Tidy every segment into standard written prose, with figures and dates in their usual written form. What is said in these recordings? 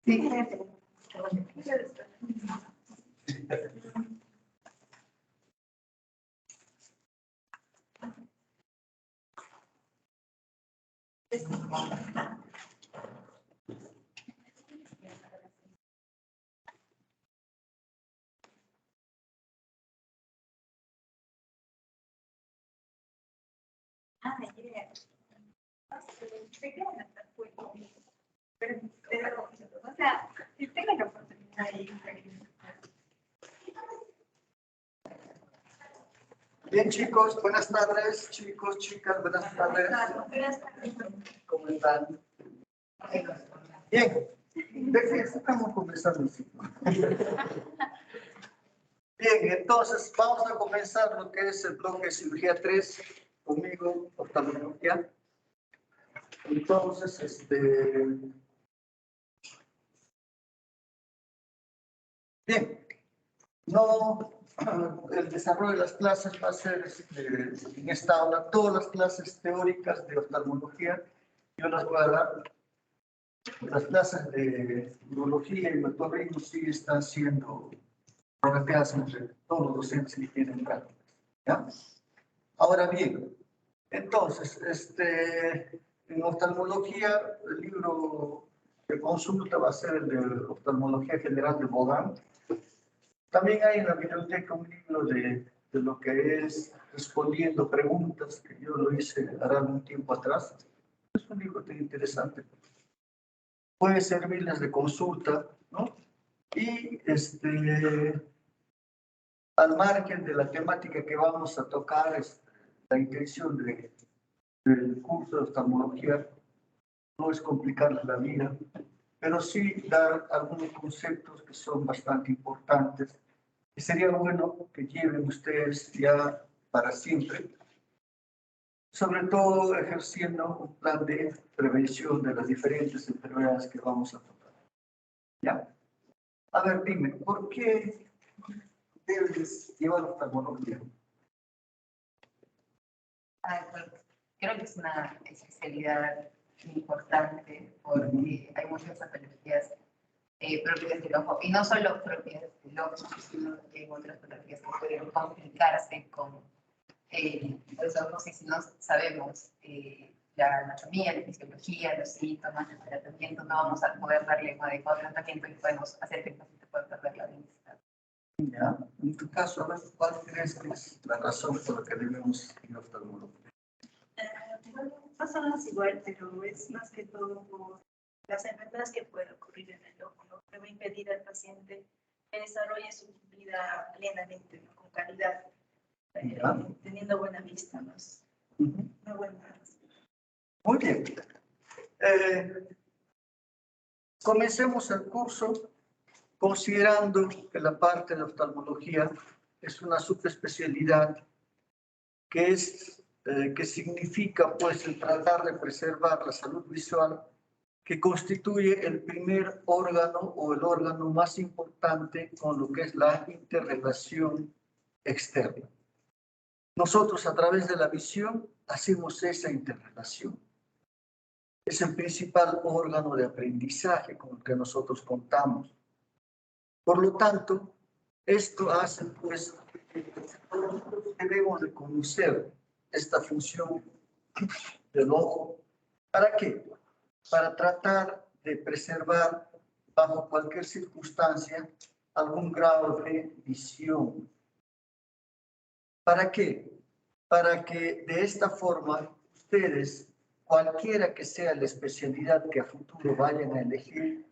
Sí. Bien, chicos, buenas tardes. Chicos, chicas, buenas tardes. ¿Cómo están? Bien. ¿De qué estamos comenzando? Bien, entonces vamos a comenzar lo que es el bloque de cirugía 3 conmigo, oftalmología. Entonces, bien, no, el desarrollo de las clases va a ser en esta aula, todas las clases teóricas de oftalmología, yo las voy a dar. Las clases de urología y otorrino sí están siendo programadas entre todos los docentes que tienen prácticas, ¿ya? Ahora bien, entonces, en oftalmología, el libro de consulta va a ser el de Oftalmología General de Bogan. También hay en la biblioteca un libro de lo que es respondiendo preguntas, que yo lo hice hará algún tiempo atrás. Es un libro tan interesante. Puede servirles de consulta, ¿no? Y al margen de la temática que vamos a tocar, la intención del curso de oftalmología no es complicarles la vida, pero sí dar algunos conceptos que son bastante importantes y sería bueno que lleven ustedes ya para siempre, sobre todo ejerciendo un plan de prevención de las diferentes enfermedades que vamos a tocar. ¿Ya? A ver, dime, ¿por qué debes llevar oftalmología? Creo que es una especialidad importante porque hay muchas patologías propias del ojo, y no solo propias del ojo, sino que hay otras patologías que pueden complicarse con los ojos, y si no sabemos la anatomía, la fisiología, los síntomas, el tratamiento, no vamos a poder darle un adecuado tratamiento y podemos hacer que el paciente pueda perder la vista. Ya. En tu caso, a ver, ¿cuál crees que es la razón por la que debemos ir a oftalmología? No son las igual, pero es más que todo por las enfermedades que pueden ocurrir en el ojo, ¿no? Que va a impedir al paciente que desarrolle su vida plenamente, ¿no? Con calidad, teniendo buena vista, ¿no? Muy buena. Muy bien. Comencemos el curso considerando que la parte de oftalmología es una subespecialidad que significa pues el tratar de preservar la salud visual, que constituye el primer órgano o el órgano más importante con lo que es la interrelación externa. Nosotros a través de la visión hacemos esa interrelación. Es el principal órgano de aprendizaje con el que nosotros contamos. Por lo tanto, esto hace pues que debemos de conocer esta función del ojo. ¿Para qué? Para tratar de preservar bajo cualquier circunstancia algún grado de visión. ¿Para qué? Para que de esta forma ustedes, cualquiera que sea la especialidad que a futuro vayan a elegir,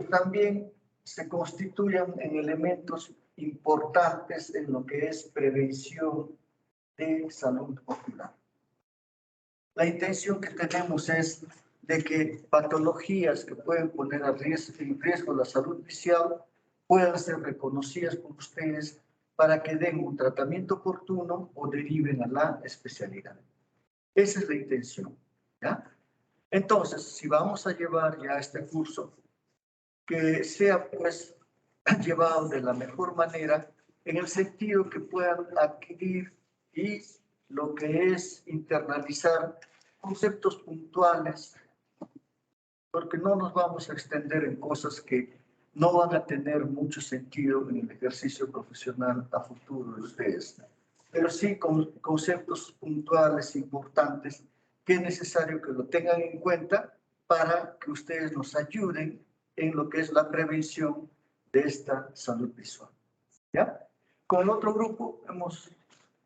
también se constituyan en elementos importantes en lo que es prevención de salud ocular. La intención que tenemos es de que patologías que pueden poner en riesgo la salud visual puedan ser reconocidas por ustedes para que den un tratamiento oportuno o deriven a la especialidad. Esa es la intención, ¿ya? Entonces, si vamos a llevar ya este curso, que sea pues llevado de la mejor manera, en el sentido que puedan adquirir y lo que es internalizar conceptos puntuales porque no nos vamos a extender en cosas que no van a tener mucho sentido en el ejercicio profesional a futuro de ustedes, pero sí con conceptos puntuales importantes que es necesario que lo tengan en cuenta para que ustedes nos ayuden en lo que es la prevención de esta salud visual. ¿Ya? Con el otro grupo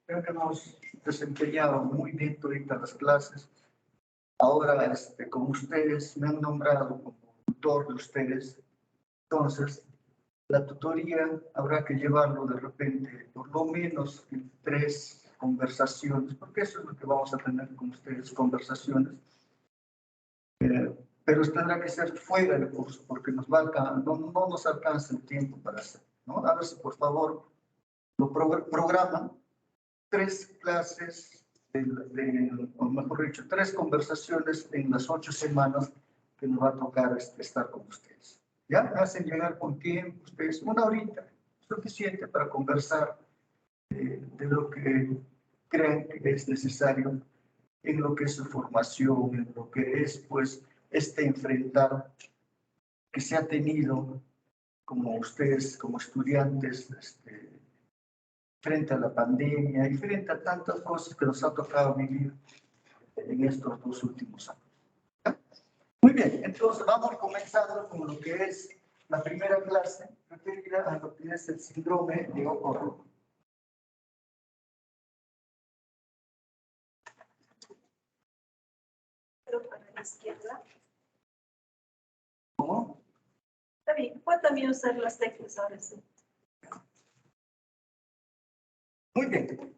creo que hemos desempeñado muy bien ahorita las clases. Ahora, como ustedes me han nombrado como tutor de ustedes, entonces la tutoría habrá que llevarlo de repente por lo menos en 3 conversaciones, porque eso es lo que vamos a tener con ustedes, conversaciones. Pero tendrá que ser fuera del curso, porque no nos alcanza el tiempo para hacerlo, ¿no? A ver si por favor lo programan 3 clases, o mejor dicho, 3 conversaciones en las 8 semanas que nos va a tocar estar con ustedes. ¿Ya? Hacen llegar con tiempo ustedes, 1 horita, suficiente para conversar de lo que creen que es necesario en lo que es su formación, en lo que es, pues, enfrentar que se ha tenido como ustedes, como estudiantes, frente a la pandemia y frente a tantas cosas que nos ha tocado vivir en estos 2 últimos años. Muy bien, entonces vamos comenzando con lo que es la primera clase, referida a lo que es el síndrome de ojo rojo. Pero para la izquierda. ¿Cómo? Está bien, puedo también usar las teclas ahora sí. Muy bien.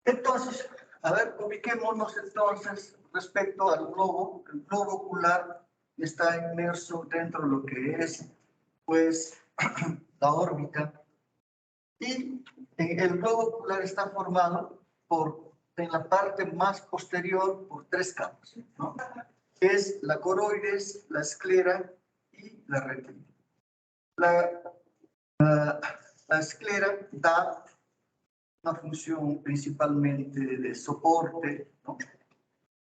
Entonces, a ver, ubiquémonos entonces respecto al globo. El globo ocular está inmerso dentro de lo que es, pues, la órbita. Y el globo ocular está formado en la parte más posterior por 3 capas, ¿no? Es la coroides, la esclera y la retina. La esclera da una función principalmente de soporte, ¿no?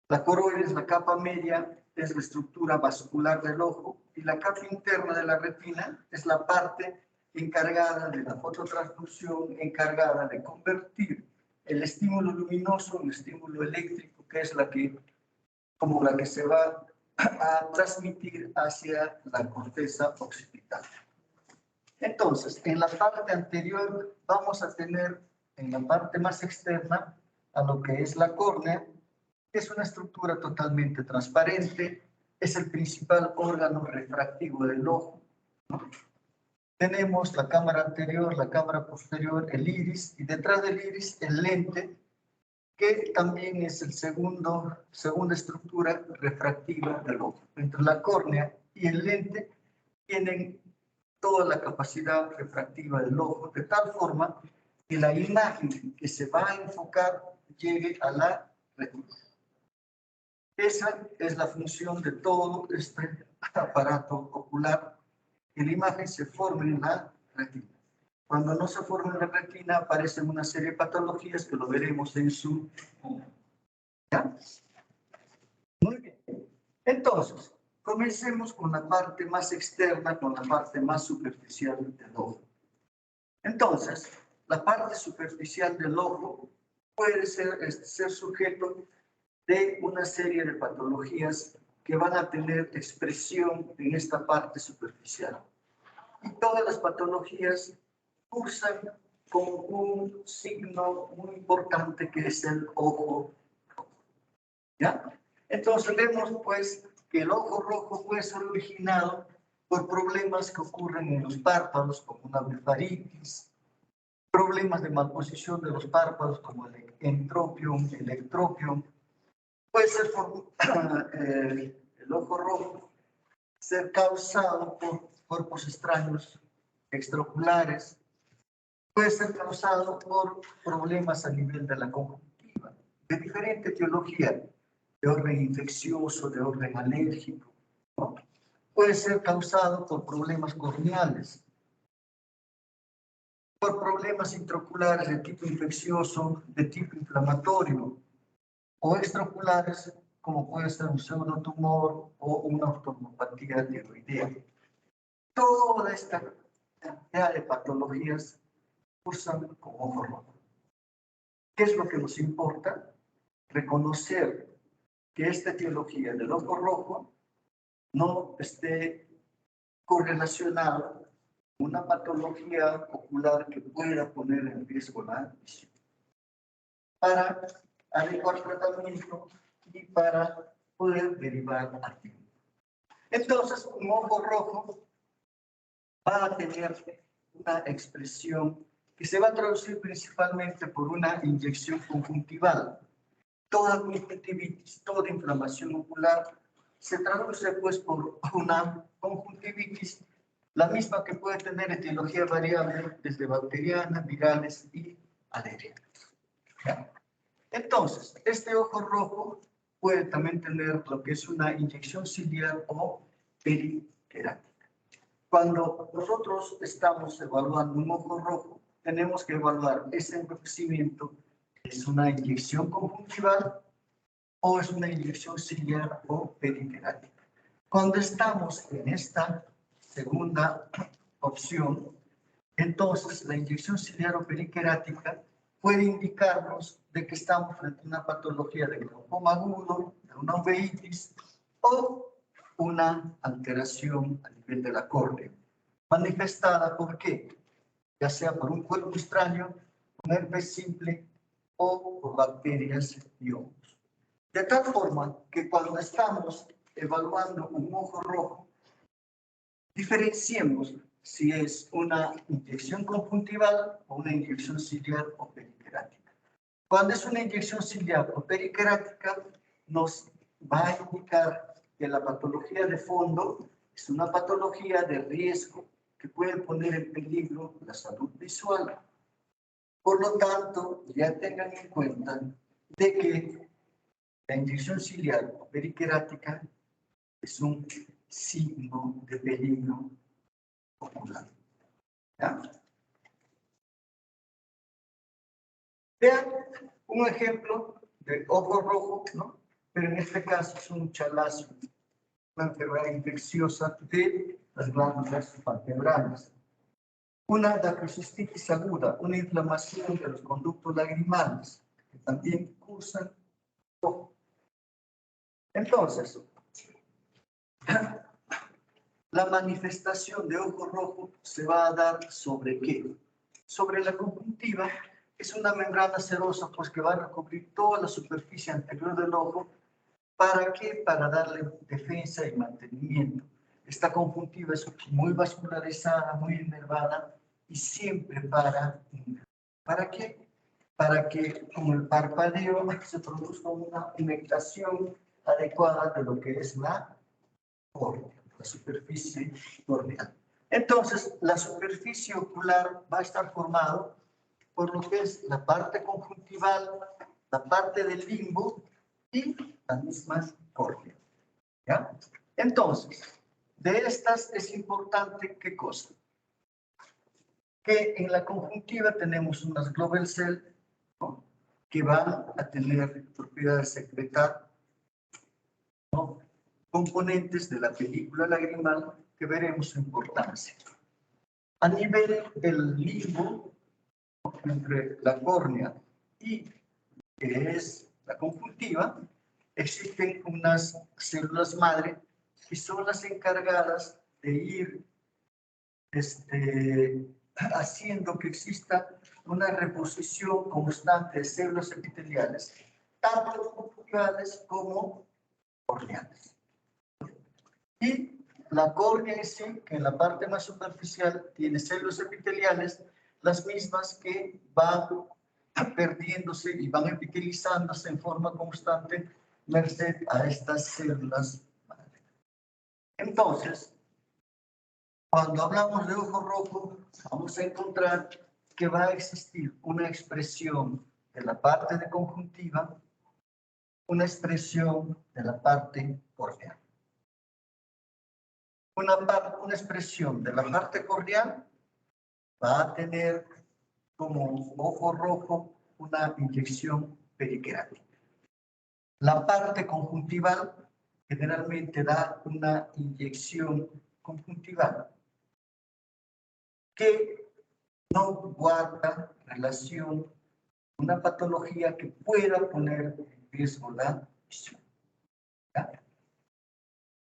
La coroides, la capa media, es la estructura vascular del ojo y la capa interna de la retina es la parte encargada de la fototransducción, encargada de convertir el estímulo luminoso en estímulo eléctrico, que es la que se va a transmitir hacia la corteza occipital. Entonces, en la parte anterior vamos a tener, en la parte más externa, a lo que es la córnea, que es una estructura totalmente transparente, es el principal órgano refractivo del ojo, ¿no? Tenemos la cámara anterior, la cámara posterior, el iris, y detrás del iris el lente, que también es el segunda estructura refractiva del ojo. Entre la córnea y el lente tienen toda la capacidad refractiva del ojo, de tal forma que la imagen que se va a enfocar llegue a la retina. Esa es la función de todo este aparato ocular, que la imagen se forme en la retina. Cuando no se forma en la retina, aparecen una serie de patologías que lo veremos en su... ¿Ya? Muy bien. Entonces, comencemos con la parte más externa, con la parte más superficial del ojo. Entonces, la parte superficial del ojo puede ser sujeto de una serie de patologías que van a tener expresión en esta parte superficial. Y todas las patologías cursan con un signo muy importante que es el ojo rojo. ¿Ya? Entonces vemos pues que el ojo rojo puede ser originado por problemas que ocurren en los párpados, como una blefaritis, problemas de malposición de los párpados como el entropium, el ectropium. Puede ser por el ojo rojo ser causado por cuerpos extraños extraoculares, puede ser causado por problemas a nivel de la conjuntiva, de diferente etiología, de orden infeccioso, de orden alérgico, ¿no? Puede ser causado por problemas corneales, por problemas intraoculares de tipo infeccioso, de tipo inflamatorio, o extraoculares, como puede ser un pseudotumor o una neuropatía tiroidea. Toda esta cantidad de patologías cursan con ojo rojo. ¿Qué es lo que nos importa? Reconocer que esta etiología del ojo rojo no esté correlacionada con una patología ocular que pueda poner en riesgo la visión, para adecuar tratamiento y para poder derivar a tiempo. Entonces, un ojo rojo va a tener una expresión que se va a traducir principalmente por una inyección conjuntival. Toda conjuntivitis, toda inflamación ocular se traduce pues por una conjuntivitis, la misma que puede tener etiología variable desde bacterianas, virales y alérgenas. ¿Ya? Entonces, este ojo rojo puede también tener lo que es una inyección ciliar o periquerática. Cuando nosotros estamos evaluando un ojo rojo, tenemos que evaluar ese enrojecimiento. ¿Es una inyección conjuntival o es una inyección ciliar o periquerática? Cuando estamos en esta segunda opción, entonces la inyección ciliar o periquerática puede indicarnos de que estamos frente a una patología de glaucoma agudo, de una uveitis o una alteración a nivel de la córnea, manifestada por qué, ya sea por un cuerpo extraño, un herpes simple o por bacterias y hongos. De tal forma que cuando estamos evaluando un ojo rojo, diferenciemos si es una inyección conjuntival o una inyección ciliar o periquerática. Cuando es una inyección ciliar o periquerática, nos va a indicar que la patología de fondo es una patología de riesgo que puede poner en peligro la salud visual. Por lo tanto, ya tengan en cuenta de que la inyección ciliar o periquerática es un signo de peligro ocular. ¿Ya? Vean un ejemplo de ojo rojo, ¿no? Pero en este caso es un chalazo, una enfermedad infecciosa de las glándulas palpebrales. Una dacrocistitis aguda, una inflamación de los conductos lagrimales, que también cursan ojo. Entonces, la manifestación de ojo rojo se va a dar ¿sobre qué? Sobre la conjuntiva. Es una membrana serosa pues que va a recubrir toda la superficie anterior del ojo. ¿Para qué? Para darle defensa y mantenimiento. Esta conjuntiva es muy vascularizada, muy innervada y siempre ¿para qué? Para que con el parpadeo se produzca una humectación adecuada de lo que es la córnea, la superficie corneal. Entonces, la superficie ocular va a estar formada por lo que es la parte conjuntival, la parte del limbo y las mismas córneas. ¿Ya? Entonces, de estas es importante, ¿qué cosa? Que en la conjuntiva tenemos unas global cells, ¿no?, que van a tener propiedades de secretar, ¿no?, componentes de la película lagrimal que veremos su importancia. A nivel del limbo, entre la córnea y que es la conjuntiva, existen unas células madre que son las encargadas de ir haciendo que exista una reposición constante de células epiteliales, tanto conjuntivales como corneales. Y la córnea en sí, que en la parte más superficial tiene células epiteliales, las mismas que van perdiéndose y van epitelizándose en forma constante merced a estas células madre. Entonces, cuando hablamos de ojo rojo, vamos a encontrar que va a existir una expresión de la parte de conjuntiva, una expresión de la parte corneal. Una expresión de la parte corneal va a tener como ojo rojo una inyección periquerática. La parte conjuntival generalmente da una inyección conjuntival que no guarda relación con una patología que pueda poner en riesgo la visión. ¿Ya?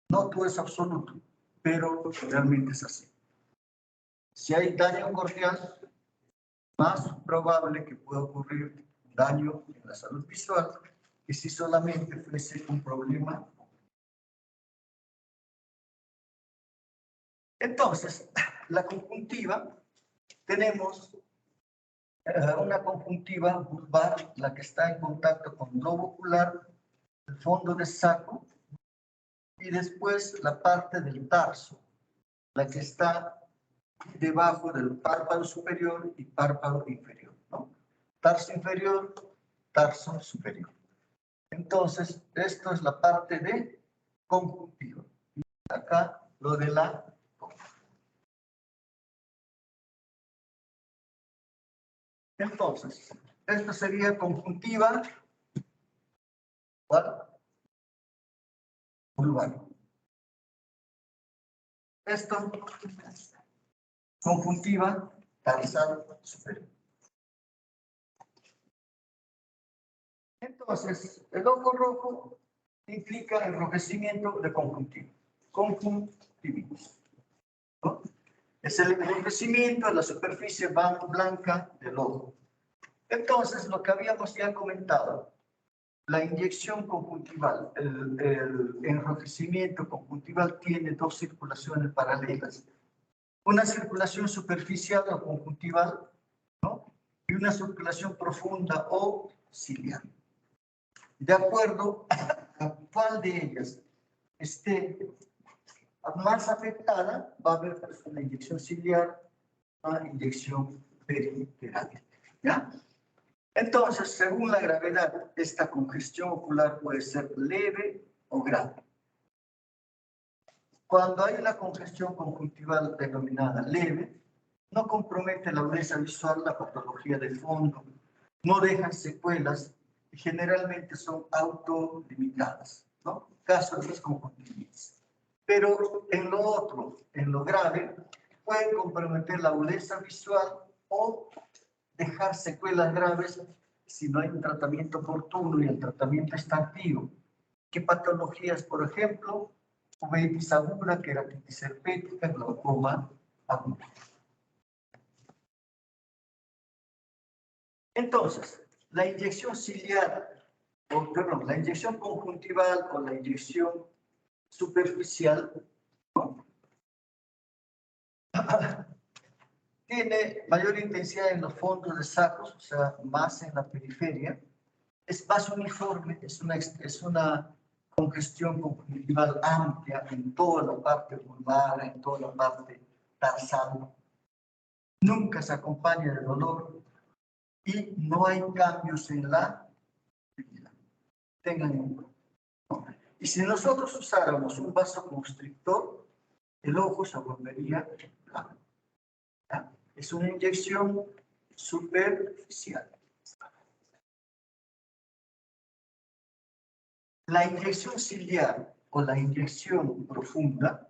No todo es absoluto, pero realmente es así. Si hay daño corneal, más probable que pueda ocurrir daño en la salud visual que si solamente fuese un problema. Entonces, la conjuntiva, tenemos una conjuntiva bulbar, la que está en contacto con el globo ocular, el fondo de saco, y después la parte del tarso, la que está debajo del párpado superior y párpado inferior, ¿no? Tarso inferior, tarso superior. Entonces, esto es la parte de conjuntiva. Y acá lo de la conjuntiva. Entonces, esto sería conjuntiva, ¿cuál? Bulbar. Esto, conjuntiva tarsal superior. Entonces, el ojo rojo implica enrojecimiento de conjuntiva. Conjuntivitis, ¿no? Es el enrojecimiento de la superficie blanca del ojo. Entonces, lo que habíamos ya comentado, la inyección conjuntival, el enrojecimiento conjuntival tiene dos circulaciones paralelas. Una circulación superficial o conjuntival, ¿no? Y una circulación profunda o ciliar. De acuerdo a cuál de ellas esté más afectada, va a haber una inyección ciliar, una inyección periteral. ¿Ya? Entonces, según la gravedad, esta congestión ocular puede ser leve o grave. Cuando hay una congestión conjuntival denominada leve, no compromete la agudeza visual, la patología de fondo, no dejan secuelas y generalmente son autolimitadas, ¿no? Casos de conjuntivitis. Pero en lo otro, en lo grave, pueden comprometer la agudeza visual o dejar secuelas graves si no hay un tratamiento oportuno y el tratamiento está activo. ¿Qué patologías, por ejemplo? Uveitis aguda, queratitis herpética, glaucoma agudo. Entonces, la inyección ciliar, perdón, la inyección conjuntival o la inyección superficial, ¿no? Tiene mayor intensidad en los fondos de sacos, o sea, más en la periferia, es más uniforme, es una congestión conjuntival amplia en toda la parte vulvar, en toda la parte tarsal. Nunca se acompaña de dolor y no hay cambios en la vida. Tengan en cuenta, ¿no? Y si nosotros usáramos un vasoconstrictor, el ojo se volvería blanco. ¿Ya? Es una inyección superficial. La inyección ciliar o la inyección profunda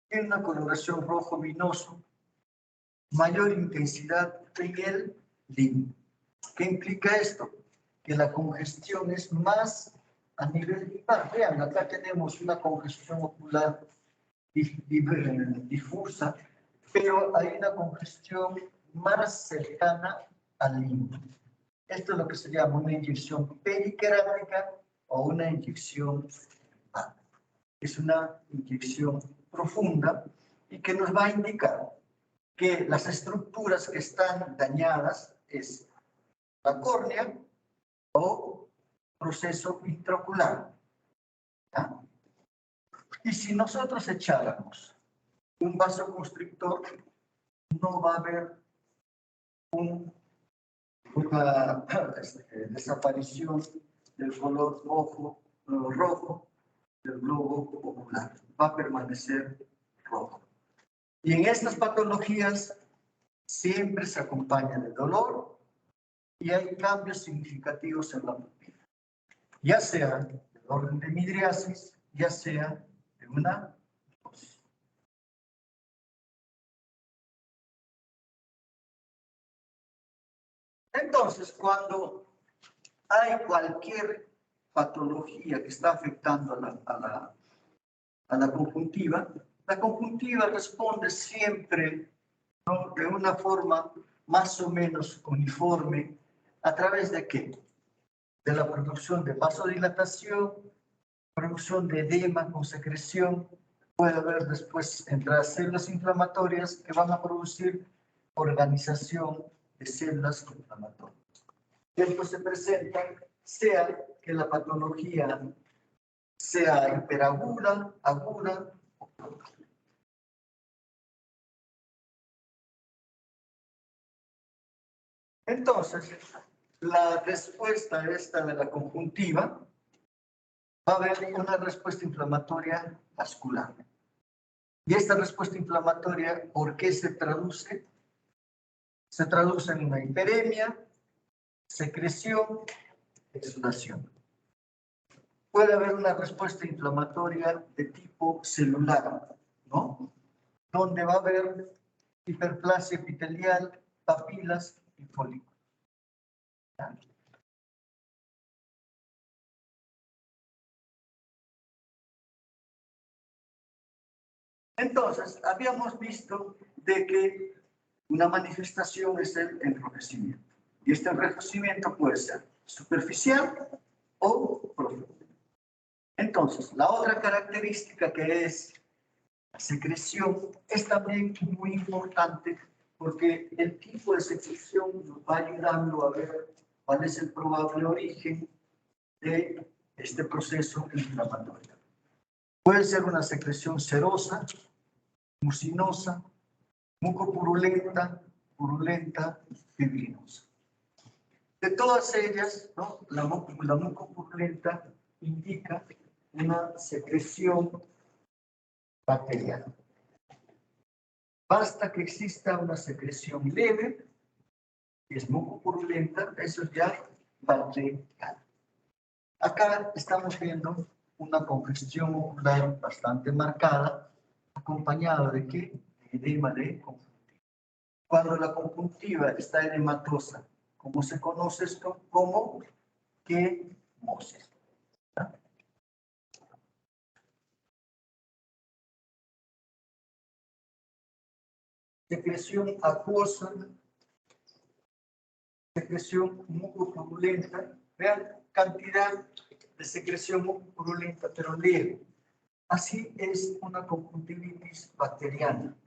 tiene una coloración rojo vinoso, mayor intensidad en el limbo. ¿Qué implica esto? Que la congestión es más a nivel limbar. Vean, acá tenemos una congestión ocular difusa, pero hay una congestión más cercana al limbo. Esto es lo que se llama una inyección periquerática o una inyección limpática. Es una inyección profunda y que nos va a indicar que las estructuras que están dañadas es la córnea o proceso intraocular. ¿Ya? Y si nosotros echáramos un vasoconstrictor, no va a haber una desaparición del color rojo del globo ocular. Va a permanecer rojo. Y en estas patologías siempre se acompaña de dolor y hay cambios significativos en la pupila, ya sea del orden de midriasis ya sea de una tos. Entonces, cuando hay cualquier patología que está afectando a la conjuntiva responde siempre, ¿no?, de una forma más o menos uniforme. ¿A través de qué? De la producción de vasodilatación, producción de edema con secreción. Puede haber después entradas células inflamatorias que van a producir organización de células inflamatorias. Esto se presenta, sea que la patología sea hiperaguda, aguda o crónica. Entonces, la respuesta esta de la conjuntiva va a haber una respuesta inflamatoria vascular. Y esta respuesta inflamatoria, ¿por qué se traduce? Se traduce en una hiperemia, secreción, exudación. Puede haber una respuesta inflamatoria de tipo celular, ¿no? Donde va a haber hiperplasia epitelial, papilas y folículos. Entonces, habíamos visto de que una manifestación es el enrojecimiento. Y este enrojecimiento puede ser superficial o profundo. Entonces, la otra característica que es la secreción es también muy importante porque el tipo de secreción nos va ayudando a ver cuál es el probable origen de este proceso inflamatorio. Puede ser una secreción serosa, mucinosa, mucopurulenta, purulenta, fibrinosa. De todas ellas, ¿no?, la mucopurulenta indica una secreción bacteriana. Basta que exista una secreción leve, que es mucopurulenta, eso es ya bacteriana. Acá estamos viendo una congestión ocular bastante marcada, acompañada de ¿qué? De edema de conjuntiva. Cuando la conjuntiva está edematosa, ¿cómo se conoce esto? Como quemosis. Secreción acuosa, secreción mucopurulenta. Vean, cantidad de secreción mucopurulenta, pero leve. Así es una conjuntivitis bacteriana,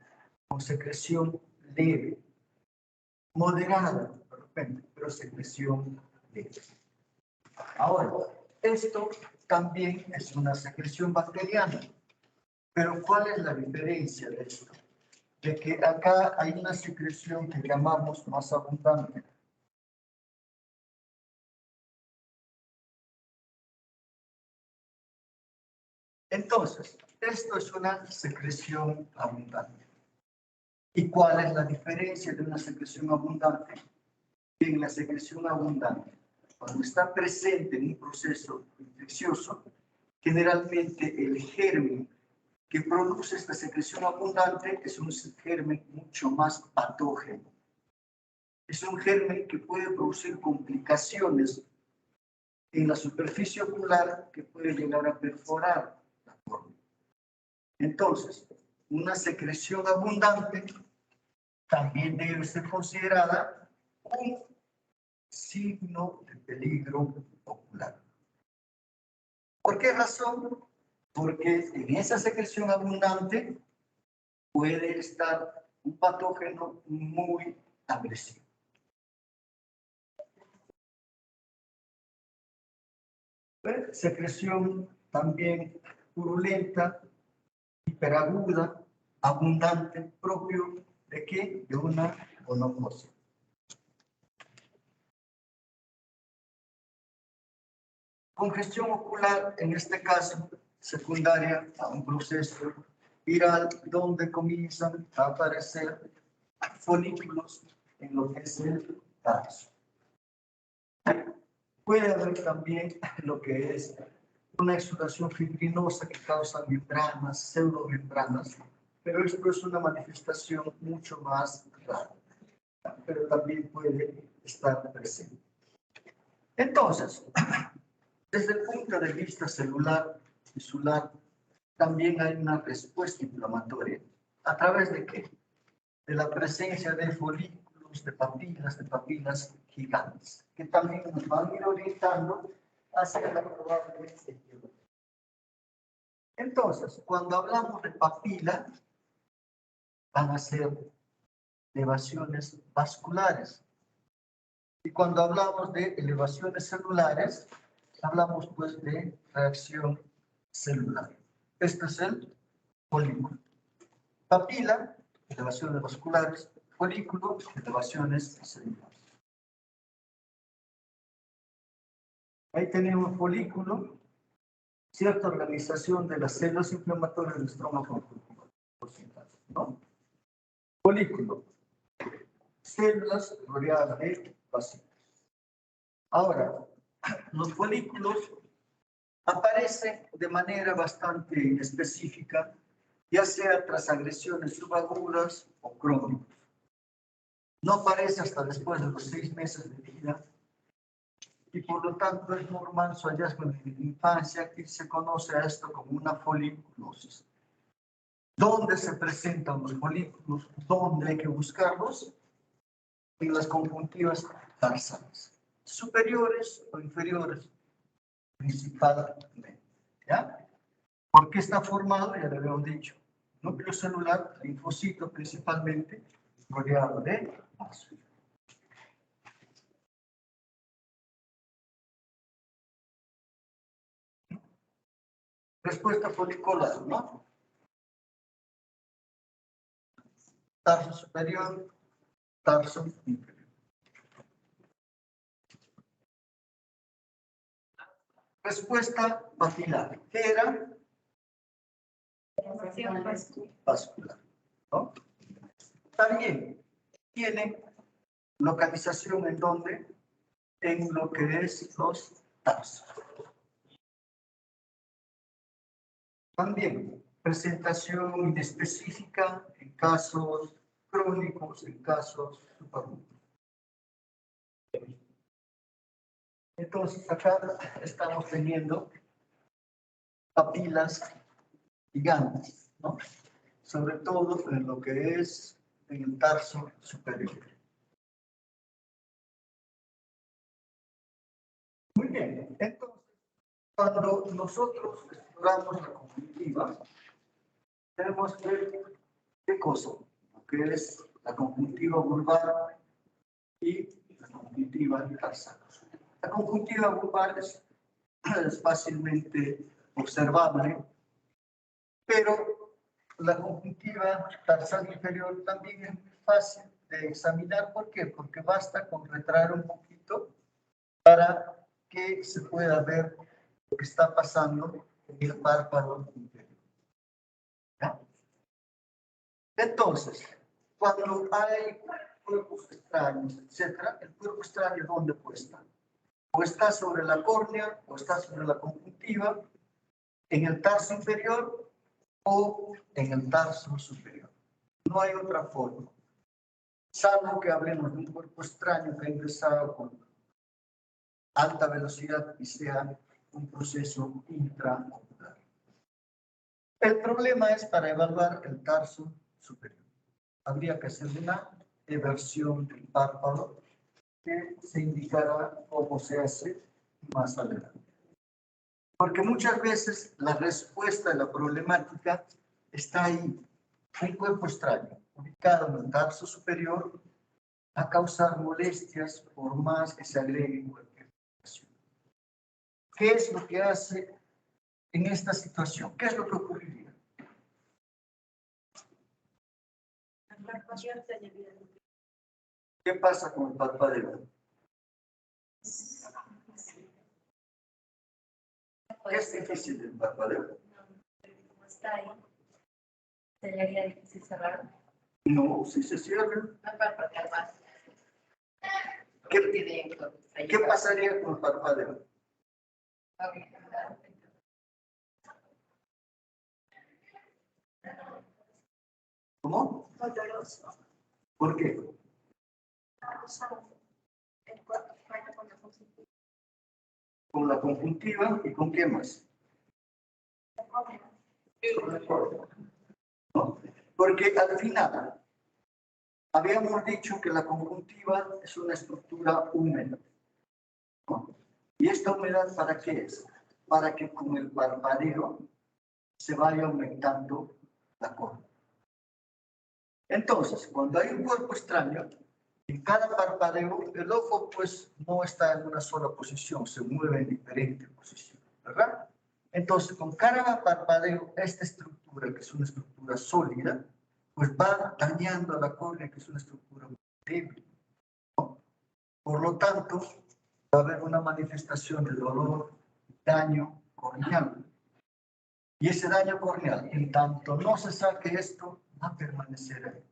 con secreción leve, moderada, de repente, pero secreción leve. Ahora, esto también es una secreción bacteriana, pero ¿cuál es la diferencia de esto? De que acá hay una secreción que llamamos más abundante. Entonces, esto es una secreción abundante. ¿Y cuál es la diferencia de una secreción abundante? En la secreción abundante, cuando está presente en un proceso infeccioso, generalmente el germen que produce esta secreción abundante es un germen mucho más patógeno. Es un germen que puede producir complicaciones en la superficie ocular que puede llegar a perforar la córnea. Entonces, una secreción abundante también debe ser considerada un signo de peligro ocular. ¿Por qué razón? Porque en esa secreción abundante puede estar un patógeno muy agresivo. Secreción también purulenta, hiperaguda, abundante, propio de qué? De una gonocosia. Congestión ocular, en este caso, secundaria a un proceso viral donde comienzan a aparecer folículos en lo que es el tarso. Puede haber también lo que es una exudación fibrinosa que causa membranas, pseudomembranas, pero esto es una manifestación mucho más rara, pero también puede estar presente. Entonces, desde el punto de vista celular, tisular, también hay una respuesta inflamatoria. ¿A través de qué? De la presencia de folículos, de papilas gigantes, que también nos van a ir orientando hacia la probable etiología. Entonces, cuando hablamos de papila, van a ser elevaciones vasculares. Y cuando hablamos de elevaciones celulares, hablamos pues de reacción celular. Este es el folículo. Papila, elevaciones vasculares, folículo, elevaciones celulares. Ahí tenemos folículo, cierta organización de las células inflamatorias del estómago, ¿no? Folículo, células rodeadas de vacilos. Ahora, los folículos aparecen de manera bastante específica, ya sea tras agresiones subagudas o crónicas. No aparece hasta después de los 6 meses de vida y por lo tanto es normal su hallazgo en la infancia, que se conoce a esto como una foliculosis. ¿Dónde se presentan los folículos? ¿Dónde hay que buscarlos? En las conjuntivas tarsales, superiores o inferiores, principalmente. ¿Ya? ¿Por qué está formado? Ya lo habíamos dicho. Núcleo celular, linfocito principalmente, rodeado de vasos. Respuesta folicular, ¿no? Tarso superior, tarso inferior. Respuesta papilar. ¿Qué era? Vascular, ¿no? También tiene localización en donde, en lo que es los tarsos. También presentación inespecífica en casos crónicos, en casos subagudos. Entonces acá estamos teniendo papilas gigantes, ¿no? Sobre todo en lo que es en el tarso superior. Muy bien, entonces, cuando nosotros exploramos la conjuntiva, tenemos que ver qué cosa, lo que es la conjuntiva vulvar y la conjuntiva tarsal. La conjuntiva vulvar es fácilmente observable, pero la conjuntiva tarsal inferior también es muy fácil de examinar. ¿Por qué? Porque basta con retraer un poquito para que se pueda ver lo que está pasando en el párpado inferior. ¿Ya? Entonces, cuando hay cuerpos extraños, etcétera, el cuerpo extraño, ¿dónde puede estar? O está sobre la córnea, o está sobre la conjuntiva, en el tarso inferior o en el tarso superior. No hay otra forma, salvo que hablemos de un cuerpo extraño que ha ingresado con alta velocidad y sea un proceso intraocular. El problema es para evaluar el tarso superior. Habría que hacer una eversión del párpado que se indicará cómo se hace más adelante. Porque muchas veces la respuesta a la problemática está ahí. Un cuerpo extraño, ubicado en el tarso superior, va a causar molestias por más que se agregue cualquier situación. ¿Qué es lo que hace en esta situación? ¿Qué es lo que ocurriría? ¿Qué pasa con el parpadeo? ¿Qué es difícil del parpadeo? Como está ahí, sería difícil cerrar. No, si se cierra. No parpadear más. ¿Qué pasaría con el parpadeo? ¿Cómo? Doloroso. ¿Por qué? El cuerpo falla con la conjuntiva. Con la conjuntiva y con qué más. ¿No? Porque al final habíamos dicho que la conjuntiva es una estructura húmeda, ¿no? ¿Y esta humedad para qué es? Para que con el parpadeo se vaya aumentando la córnea. Entonces, cuando hay un cuerpo extraño, en cada parpadeo el ojo pues no está en una sola posición, se mueve en diferentes posiciones, ¿verdad? Entonces, con cada parpadeo, esta estructura, que es una estructura sólida, pues va dañando a la córnea, que es una estructura muy débil, ¿no? Por lo tanto, va a haber una manifestación de dolor, daño corneal. Y ese daño corneal, en tanto no se saque esto, va a permanecer ahí.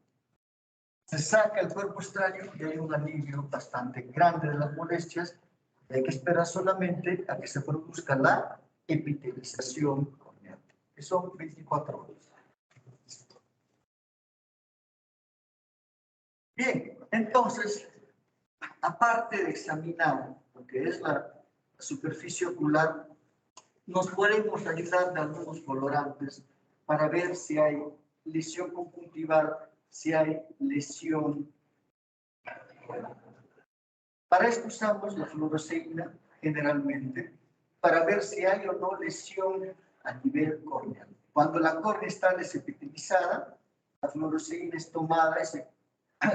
Se saca el cuerpo extraño y hay un alivio bastante grande de las molestias. Y hay que esperar solamente a que se produzca la epitelización corneal, que son 24 horas. Bien, entonces, aparte de examinar lo que es la superficie ocular, nos podemos ayudar de algunos colorantes para ver si hay lesión conjuntival, si hay lesión. Para esto usamos la fluoresceína generalmente para ver si hay o no lesión a nivel corneal. Cuando la córnea está desepitelizada, la fluoresceína es tomada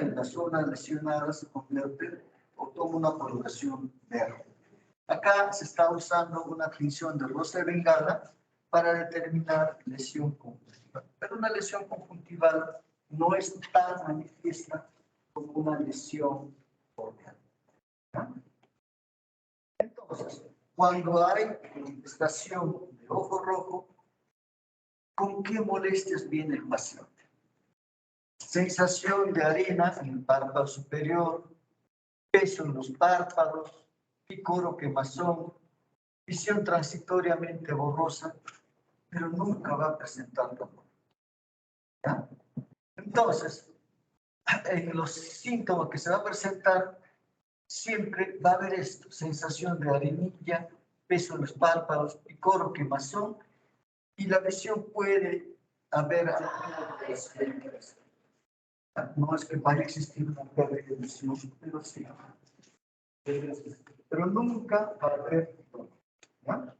y la zona lesionada se convierte o toma una coloración verde. Acá se está usando una tinción de rosa de bengala para determinar lesión conjuntival. Pero una lesión conjuntival no es tan manifiesta como una lesión corneal. Entonces, cuando hay manifestación de ojo rojo, ¿con qué molestias viene el paciente? Sensación de arena en el párpado superior, peso en los párpados, picor o quemazón, visión transitoriamente borrosa, pero nunca va a presentar dolor. ¿Ya? Entonces, en los síntomas que se va a presentar, siempre va a haber esto: sensación de arenilla, peso en los párpados, picor o quemazón, y la visión puede haber no es que vaya a existir una pérdida de visión, pero sí. Pero nunca va a haber dolor. ¿Ya?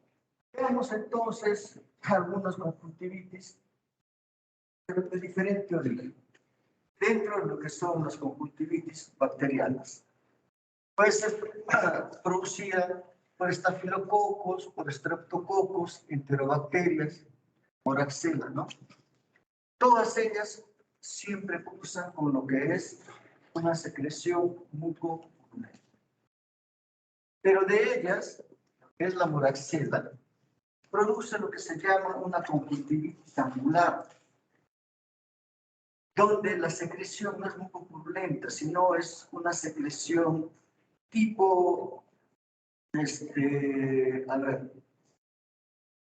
Veamos entonces algunas conjuntivitis, pero de diferente origen. Dentro de lo que son las conjuntivitis bacterianas, puede ser producida por estafilococos, por estreptococos, enterobacterias, moraxella, ¿no? Todas ellas siempre cursan con lo que es una secreción mucopurulenta. Pero de ellas, que es la moraxella, produce lo que se llama una conjuntivitis angular, donde la secreción no es mucopurulenta, sino es una secreción tipo, a ver,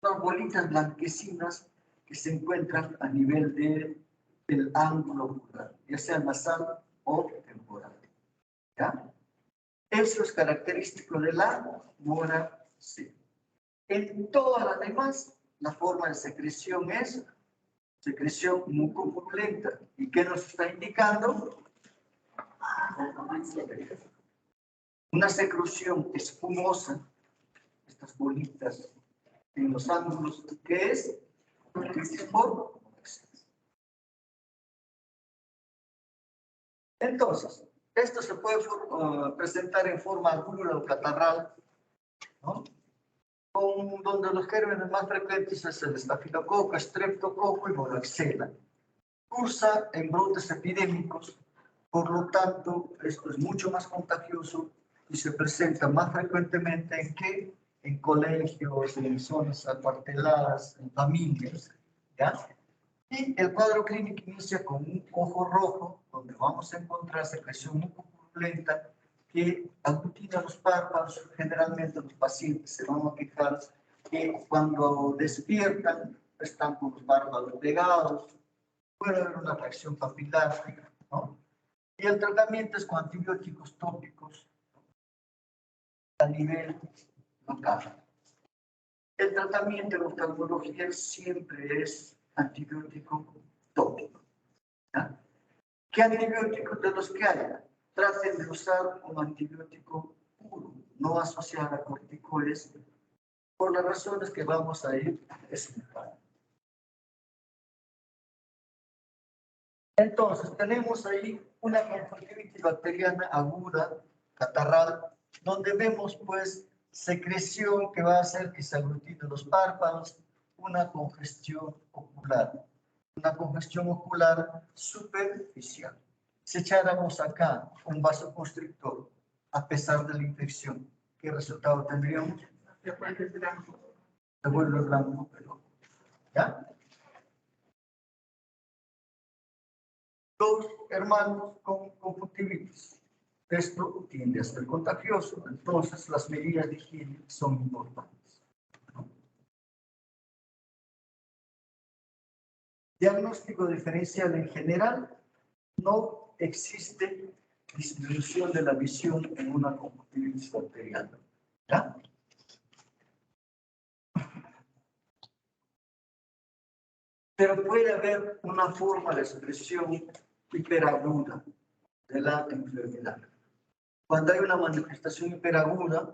unas bolitas blanquecinas que se encuentran a nivel del ángulo ocular, ya sea nasal o temporal. ¿Ya? Eso es característico de la moraxella. En todas las demás, la forma de secreción es secreción mucopurulenta. ¿Y qué nos está indicando? Una secreción espumosa, estas bolitas en los ángulos, que es por. Entonces, esto se puede presentar en forma aguda o catarral, ¿no? Donde los gérmenes más frecuentes es el estafilococo, estreptococo y moraxella. Cursa en brotes epidémicos, por lo tanto, esto es mucho más contagioso y se presenta más frecuentemente en ¿qué? En colegios, en zonas acuarteladas, en familias, ¿ya? Y el cuadro clínico inicia con un ojo rojo, donde vamos a encontrar secreción mucopurulenta que aglutina los párpados. Generalmente los pacientes se van a fijar que cuando despiertan están con los párpados pegados, puede haber una reacción papilar, ¿no? Y el tratamiento es con antibióticos tópicos a nivel local. El tratamiento en oftalmología siempre es antibiótico tópico. ¿Ya? ¿Qué antibióticos de los que haya? Traten de usar un antibiótico puro, no asociado a corticoides, por las razones que vamos a ir explicando. Entonces, tenemos ahí una conjuntivitis bacteriana aguda, catarral, donde vemos, pues, secreción que va a hacer que se aglutinen los párpados, una congestión ocular superficial. Si echáramos acá un vasoconstrictor, a pesar de la infección, ¿qué resultado tendríamos? Se vuelve blanco, pero, ¿ya? Dos hermanos con conjuntivitis. Esto tiende a ser contagioso, entonces las medidas de higiene son importantes. Diagnóstico diferencial en general, no existe disminución de la visión en una conjuntivitis bacteriana. ¿Ya? Pero puede haber una forma de expresión hiperaguda de la enfermedad. Cuando hay una manifestación hiperaguda,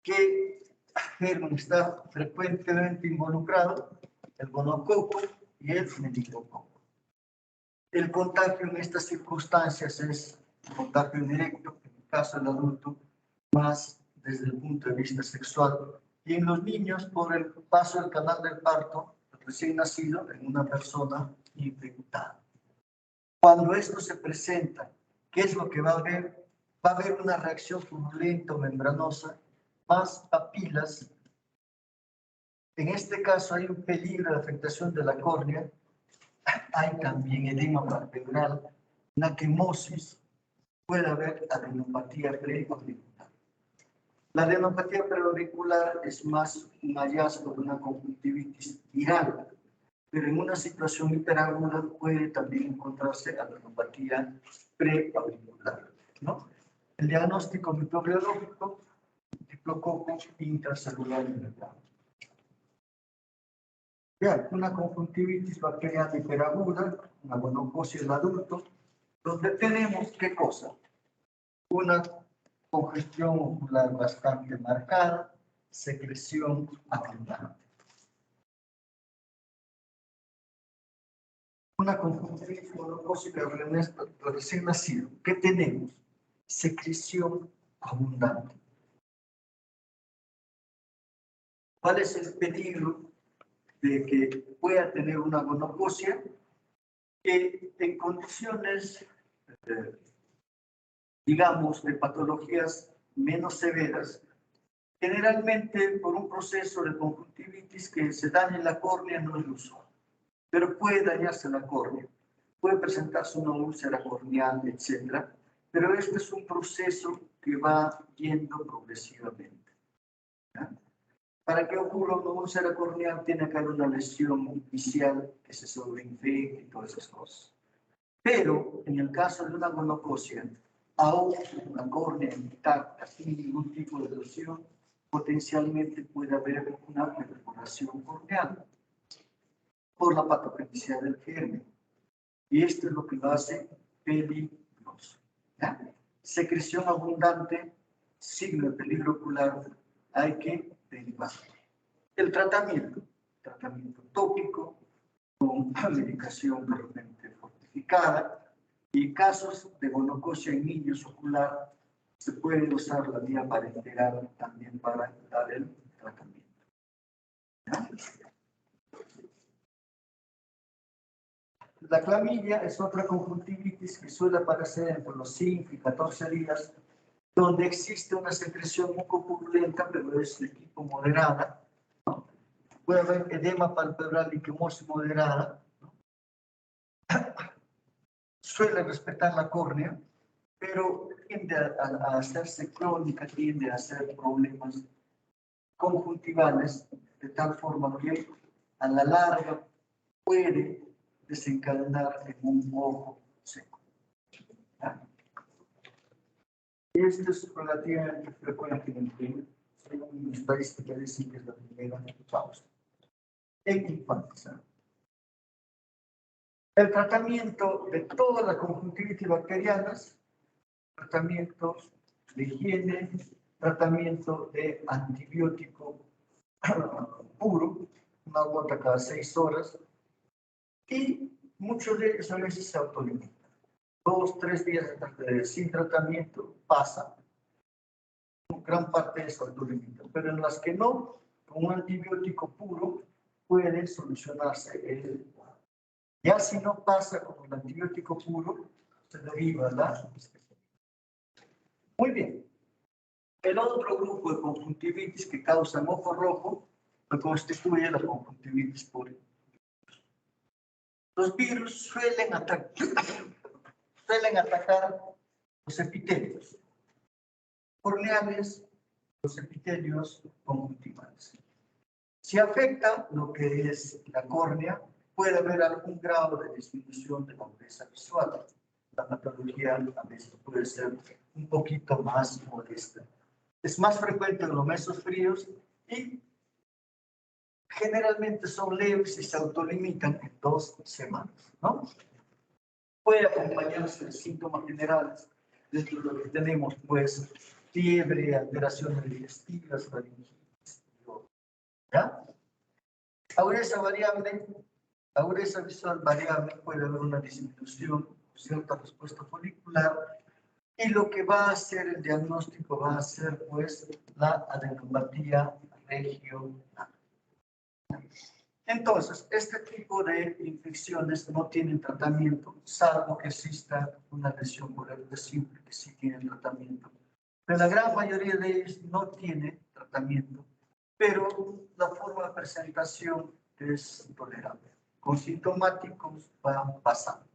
¿qué germen está frecuentemente involucrado? El gonococo y el meningococo. El contagio en estas circunstancias es contagio directo, en el caso del adulto, más desde el punto de vista sexual. Y en los niños, por el paso del canal del parto, recién nacido, en una persona infectada. Cuando esto se presenta, ¿qué es lo que va a haber? Va a haber una reacción purulenta o membranosa, más papilas. En este caso hay un peligro de afectación de la córnea. Hay también edema palpebral, naquemosis, puede haber adenopatía preauricular. La adenopatía preauricular es más un hallazgo de una conjuntivitis viral, pero en una situación hiperaguda puede también encontrarse adenopatía preauricular, ¿no? El diagnóstico microbiológico, diplococo intracelular infectado. Bien, una conjuntivitis bacteriana hiperaguda, una gonocosia en adulto, donde tenemos, ¿qué cosa? Una congestión ocular bastante marcada, secreción abundante. Una conjuntivitis gonocócica recién nacido, ¿qué tenemos? Secreción abundante. ¿Cuál es el peligro de que pueda tener una gonocosia? Que en condiciones, digamos, de patologías menos severas, generalmente por un proceso de conjuntivitis que se daña en la córnea no es usual, pero puede dañarse la córnea, puede presentarse una úlcera corneal, etc. Pero este es un proceso que va yendo progresivamente. ¿Ya? Para que ocurra una úlcera corneal tiene que haber una lesión inicial que se sobreinfecte y todas esas cosas. Pero en el caso de una gonocosia, aún una córnea intacta, sin ningún tipo de lesión, potencialmente puede haber una perforación corneal por la patogenicidad del germen. Y esto es lo que lo hace peligroso. ¿Ya? Secreción abundante, signo de peligro ocular, hay que derivar. El tratamiento tópico con medicación realmente fortificada, y casos de gonocosia en niños ocular, se puede usar la vía parenteral también para dar el tratamiento. ¿Ya? La clamidia es otra conjuntivitis que suele aparecer entre los 5 y 14 días, donde existe una secreción mucopurulenta, pero es de tipo moderada, ¿no? Puede haber edema palpebral y quimosis moderada, ¿no? Suele respetar la córnea, pero tiende a hacerse crónica, tiende a hacer problemas conjuntivales, de tal forma que a la larga puede desencadenar en un ojo seco. ¿Ya? Esto es relativamente frecuente en el Perú. Según mi estadística dice que es la primera causa en infantes. El tratamiento de todas las conjuntivitis bacterianas, tratamientos de higiene, tratamiento de antibiótico puro, una gota cada 6 horas, y muchos de ellos a veces se autolimitan. 2, 3 días sin tratamiento pasa. Gran parte de eso autolimita, pero en las que no, con un antibiótico puro puede solucionarse. Ya si no pasa con el antibiótico puro, se deriva la. Muy bien. El otro grupo de conjuntivitis que causa ojo rojo lo constituye la conjuntivitis por virus. Los virus suelen atacar los epitelios corneales, los epitelios conjuntivales. Si afecta lo que es la córnea, puede haber algún grado de disminución de la agudeza visual. La patología a veces puede ser un poquito más molesta. Es más frecuente en los meses fríos y generalmente son leves y se autolimitan en 2 semanas, ¿no? Puede acompañarse de síntomas generales, dentro de lo que tenemos, pues, fiebre, alteraciones digestivas, faringitis, ¿ya? Agudeza variable, agudeza visual variable, puede haber una disminución, cierta respuesta folicular, y lo que va a hacer el diagnóstico va a ser, pues, la adenopatía regional. Entonces, este tipo de infecciones no tienen tratamiento, salvo que exista una lesión por herpes simple que sí tiene tratamiento. Pero la gran mayoría de ellos no tiene tratamiento, pero la forma de presentación es tolerable. Con sintomáticos va pasando.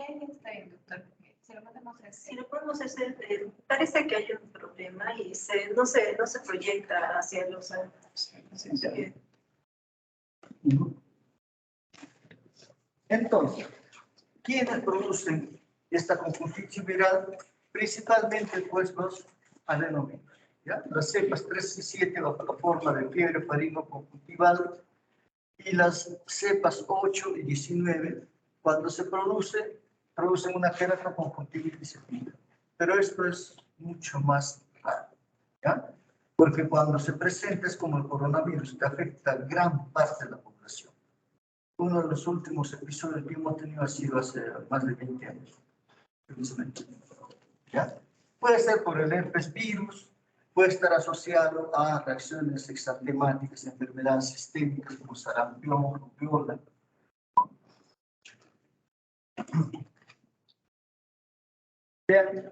Está bien, doctor. Si lo podemos hacer. Si lo podemos hacer, parece que hay un problema y no se proyecta hacia los adultos. Entonces, ¿quiénes producen esta conjuntivitis viral? Principalmente, pues, los adenovirus. ¿Ya? Las cepas 3 y 7 bajo la forma de fiebre faringoconjuntival y las cepas 8 y 19, cuando se producen una queratoconjuntivitis equina. Pero esto es mucho más raro, ¿ya? Porque cuando se presenta es como el coronavirus, que afecta a gran parte de la población. Uno de los últimos episodios que hemos tenido ha sido hace más de 20 años, felizmente. ¿Ya? Puede ser por el herpes virus, puede estar asociado a reacciones exantemáticas, enfermedades sistémicas como sarampión, rubiola. Vean,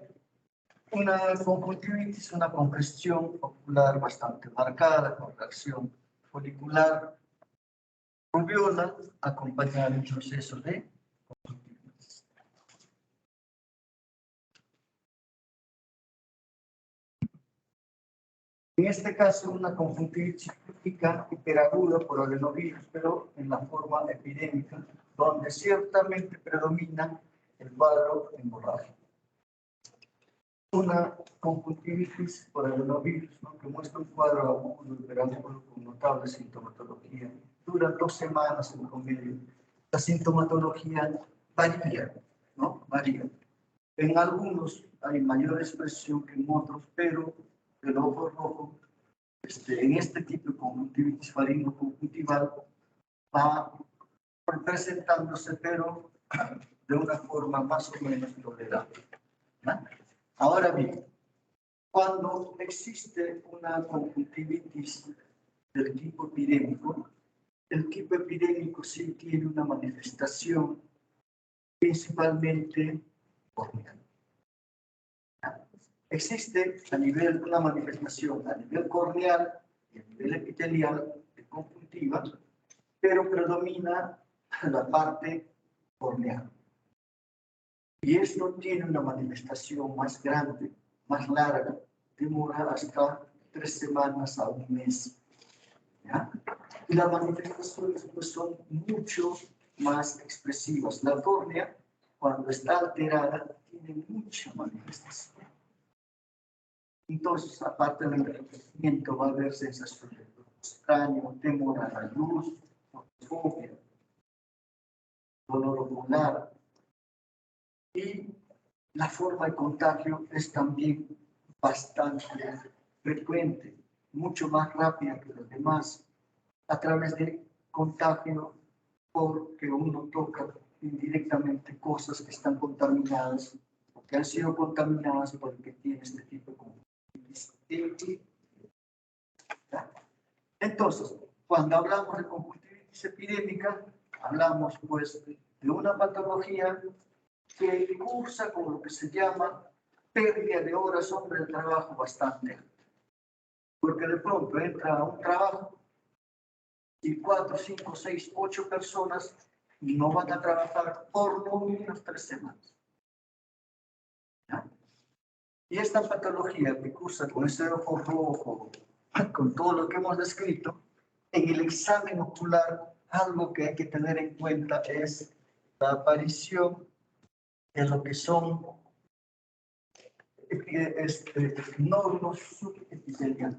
una conjuntivitis, una congestión ocular bastante marcada, con reacción folicular, rubiola, acompañada de un proceso de conjuntivitis. En este caso, una conjuntivitis crítica hiperaguda por adenovirus, pero en la forma epidémica, donde ciertamente predomina el cuadro hemorrágico. Una conjuntivitis por adenovirus, ¿no?, que muestra un cuadro agudo, hiperagudo, con notable sintomatología. Dura 2 semanas en promedio. La sintomatología varía, ¿no? Varía. En algunos hay mayor expresión que en otros, pero el ojo rojo, en este tipo de conjuntivitis faringoconjuntival, va presentándose, pero de una forma más o menos tolerable, ¿no? Ahora bien, Cuando existe una conjuntivitis del tipo epidémico, el tipo epidémico sí tiene una manifestación principalmente corneal. Existe una manifestación a nivel corneal y a nivel epitelial de conjuntiva, pero predomina la parte corneal. Y esto tiene una manifestación más grande, más larga, demora hasta 3 semanas a 1 mes. ¿Ya? Y las manifestaciones pues, son mucho más expresivas. La córnea, cuando está alterada, tiene mucha manifestación. Entonces, aparte del envejecimiento, va a haber sensación de extraño, temor a la luz, fobia, dolor ocular. Y la forma de contagio es también bastante frecuente, mucho más rápida que los demás, a través de contagio porque uno toca indirectamente cosas que están contaminadas o que han sido contaminadas por el que tiene este tipo de conjuntivitis. Entonces, cuando hablamos de conjuntivitis epidémica, hablamos pues de una patología que cursa con lo que se llama pérdida de horas hombre de trabajo bastante alta. Porque de pronto entra a un trabajo y 4, 5, 6, 8 personas no van a trabajar por lo menos 3 semanas. ¿Ya? Y esta patología que cursa con ese ojo rojo, con todo lo que hemos descrito, en el examen ocular, algo que hay que tener en cuenta es la aparición de lo que son nódulos subepiteliales,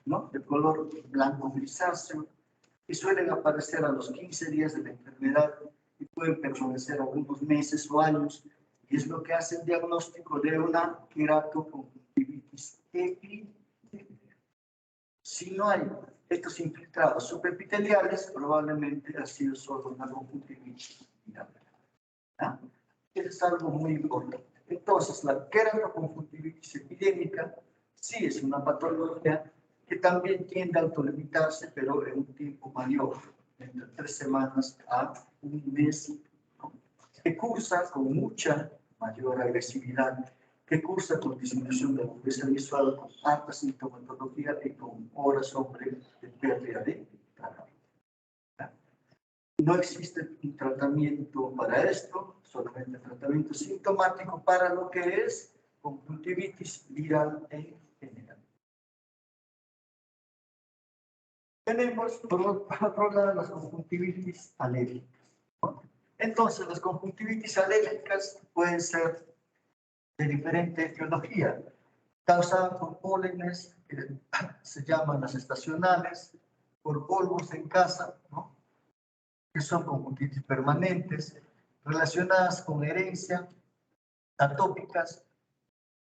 ¿no? De color blanco grisáceo, que suelen aparecer a los 15 días de la enfermedad y pueden permanecer algunos meses o años, y es lo que hace el diagnóstico de una queratoconjuntivitis epidémica. Si no hay estos infiltrados subepiteliales, probablemente ha sido solo una conjuntivitis viral. ¿Ah? Eso es algo muy importante. Entonces, la queratoconjuntivitis epidémica sí es una patología que también tiende a autolimitarse, pero en un tiempo mayor, entre 3 semanas a 1 mes, ¿no? Que cursa con mucha mayor agresividad, que cursa con disminución de la fuerza visual, con alta sintomatología y con horas sobre de pérdida de trabajo. No existe un tratamiento para esto, solamente tratamiento sintomático para lo que es conjuntivitis viral en general. Tenemos, por otro lado, las conjuntivitis alérgicas, ¿no? Entonces, las conjuntivitis alérgicas pueden ser de diferente etiología, causadas por pólenes, que se llaman las estacionales, por polvos en casa, ¿no? Que son conjuntivitis permanentes, relacionadas con herencia, atópicas,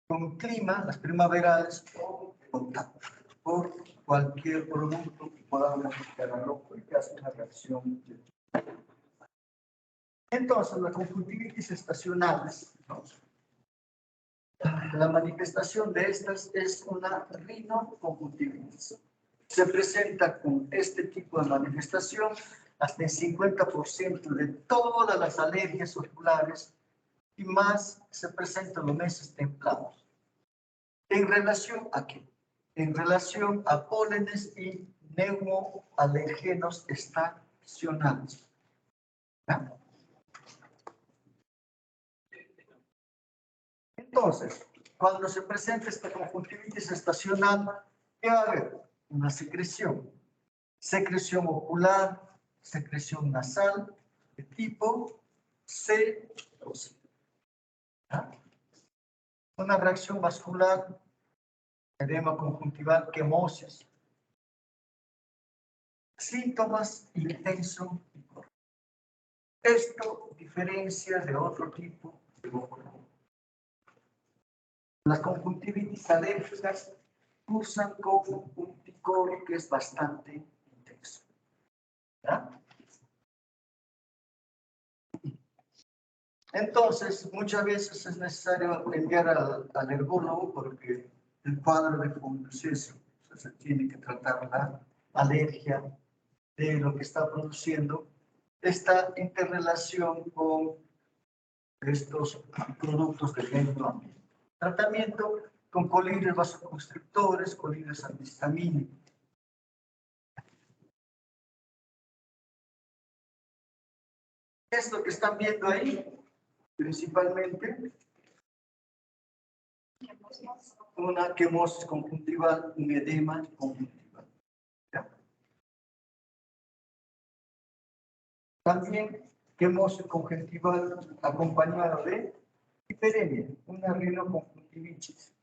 con clima, las primaverales, o contacto, por cualquier producto que podamos generarlo, porque hace una reacción. Entonces, las conjuntivitis estacionales, ¿no? La manifestación de estas es una rinoconjuntivitis. Se presenta con este tipo de manifestación hasta el 50% de todas las alergias oculares y más se presenta en los meses templados. ¿En relación a qué? En relación a pólenes y neumoalergenos estacionales. ¿Ya? Entonces, cuando se presenta esta conjuntivitis estacional, ¿qué va a haber? Una secreción. Secreción ocular, secreción nasal, de tipo C o C. ¿Ya? Una reacción vascular, edema conjuntival, quemosis. Síntomas intenso y corto. Esto diferencia de otro tipo de ojo. Las conjuntivitis alérgicas cursan con un picor que es bastante intenso. ¿Ya? Entonces, muchas veces es necesario enviar al alergólogo porque el cuadro de fondo es eso. O sea, se tiene que tratar la alergia de lo que está produciendo esta interrelación con estos productos del medio ambiente. Tratamiento con colirios vasoconstrictores, colirios antihistamínicos. Esto que están viendo ahí, principalmente, una quemosis conjuntival, un edema conjuntival. ¿Ya? También quemosis conjuntival acompañada de hiperemia, una rinoconjuntivitis.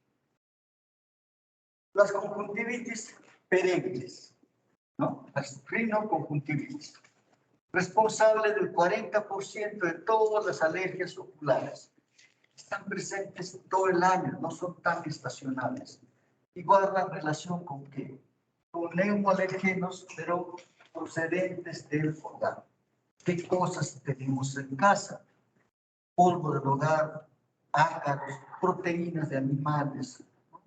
Las conjuntivitis perennes, ¿no? Las rinoconjuntivitis, responsable del 40% de todas las alergias oculares. Están presentes todo el año, no son tan estacionales. Y guardan relación con qué? Con neumoalergenos, pero procedentes del hogar. ¿Qué cosas tenemos en casa? Polvo del hogar, ácaros, proteínas de animales, ¿no?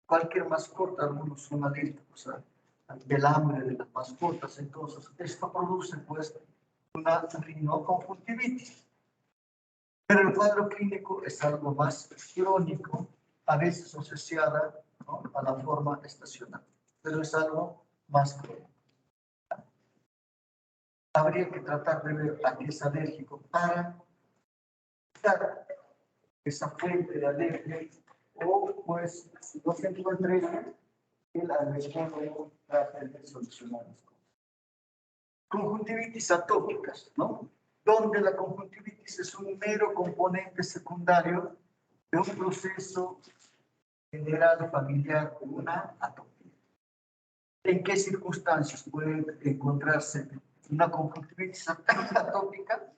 Cualquier mascota, algunos son alérgicos al pelambre de las mascotas, entonces esto produce pues una rinoconjuntivitis. Pero el cuadro clínico es algo más crónico, a veces asociada, ¿no?, a la forma estacional, pero es algo más crónico. Habría que tratar de ver a qué es alérgico para quitar esa fuente de alergia, o pues si no se encuentra el alérgeno trata de solucionar las cosas. Conjuntivitis atópicas, ¿no? Donde la conjuntivitis es un mero componente secundario de un proceso general familiar de una atopía. ¿En qué circunstancias puede encontrarse una conjuntivitis atópica?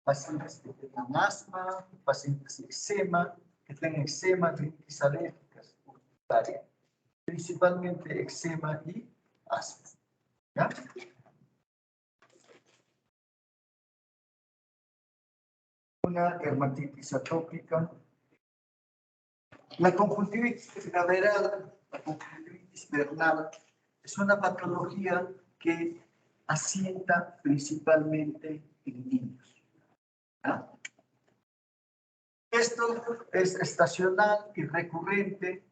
Pacientes que tengan asma, pacientes de eczema, que tengan eczema, rinitis alérgicas, principalmente eczema y asma. ¿Ya? Una dermatitis atópica. La conjuntivitis primaveral, la conjuntivitis vernal, es una patología que asienta principalmente en niños. ¿Ah? Esto es estacional y recurrente,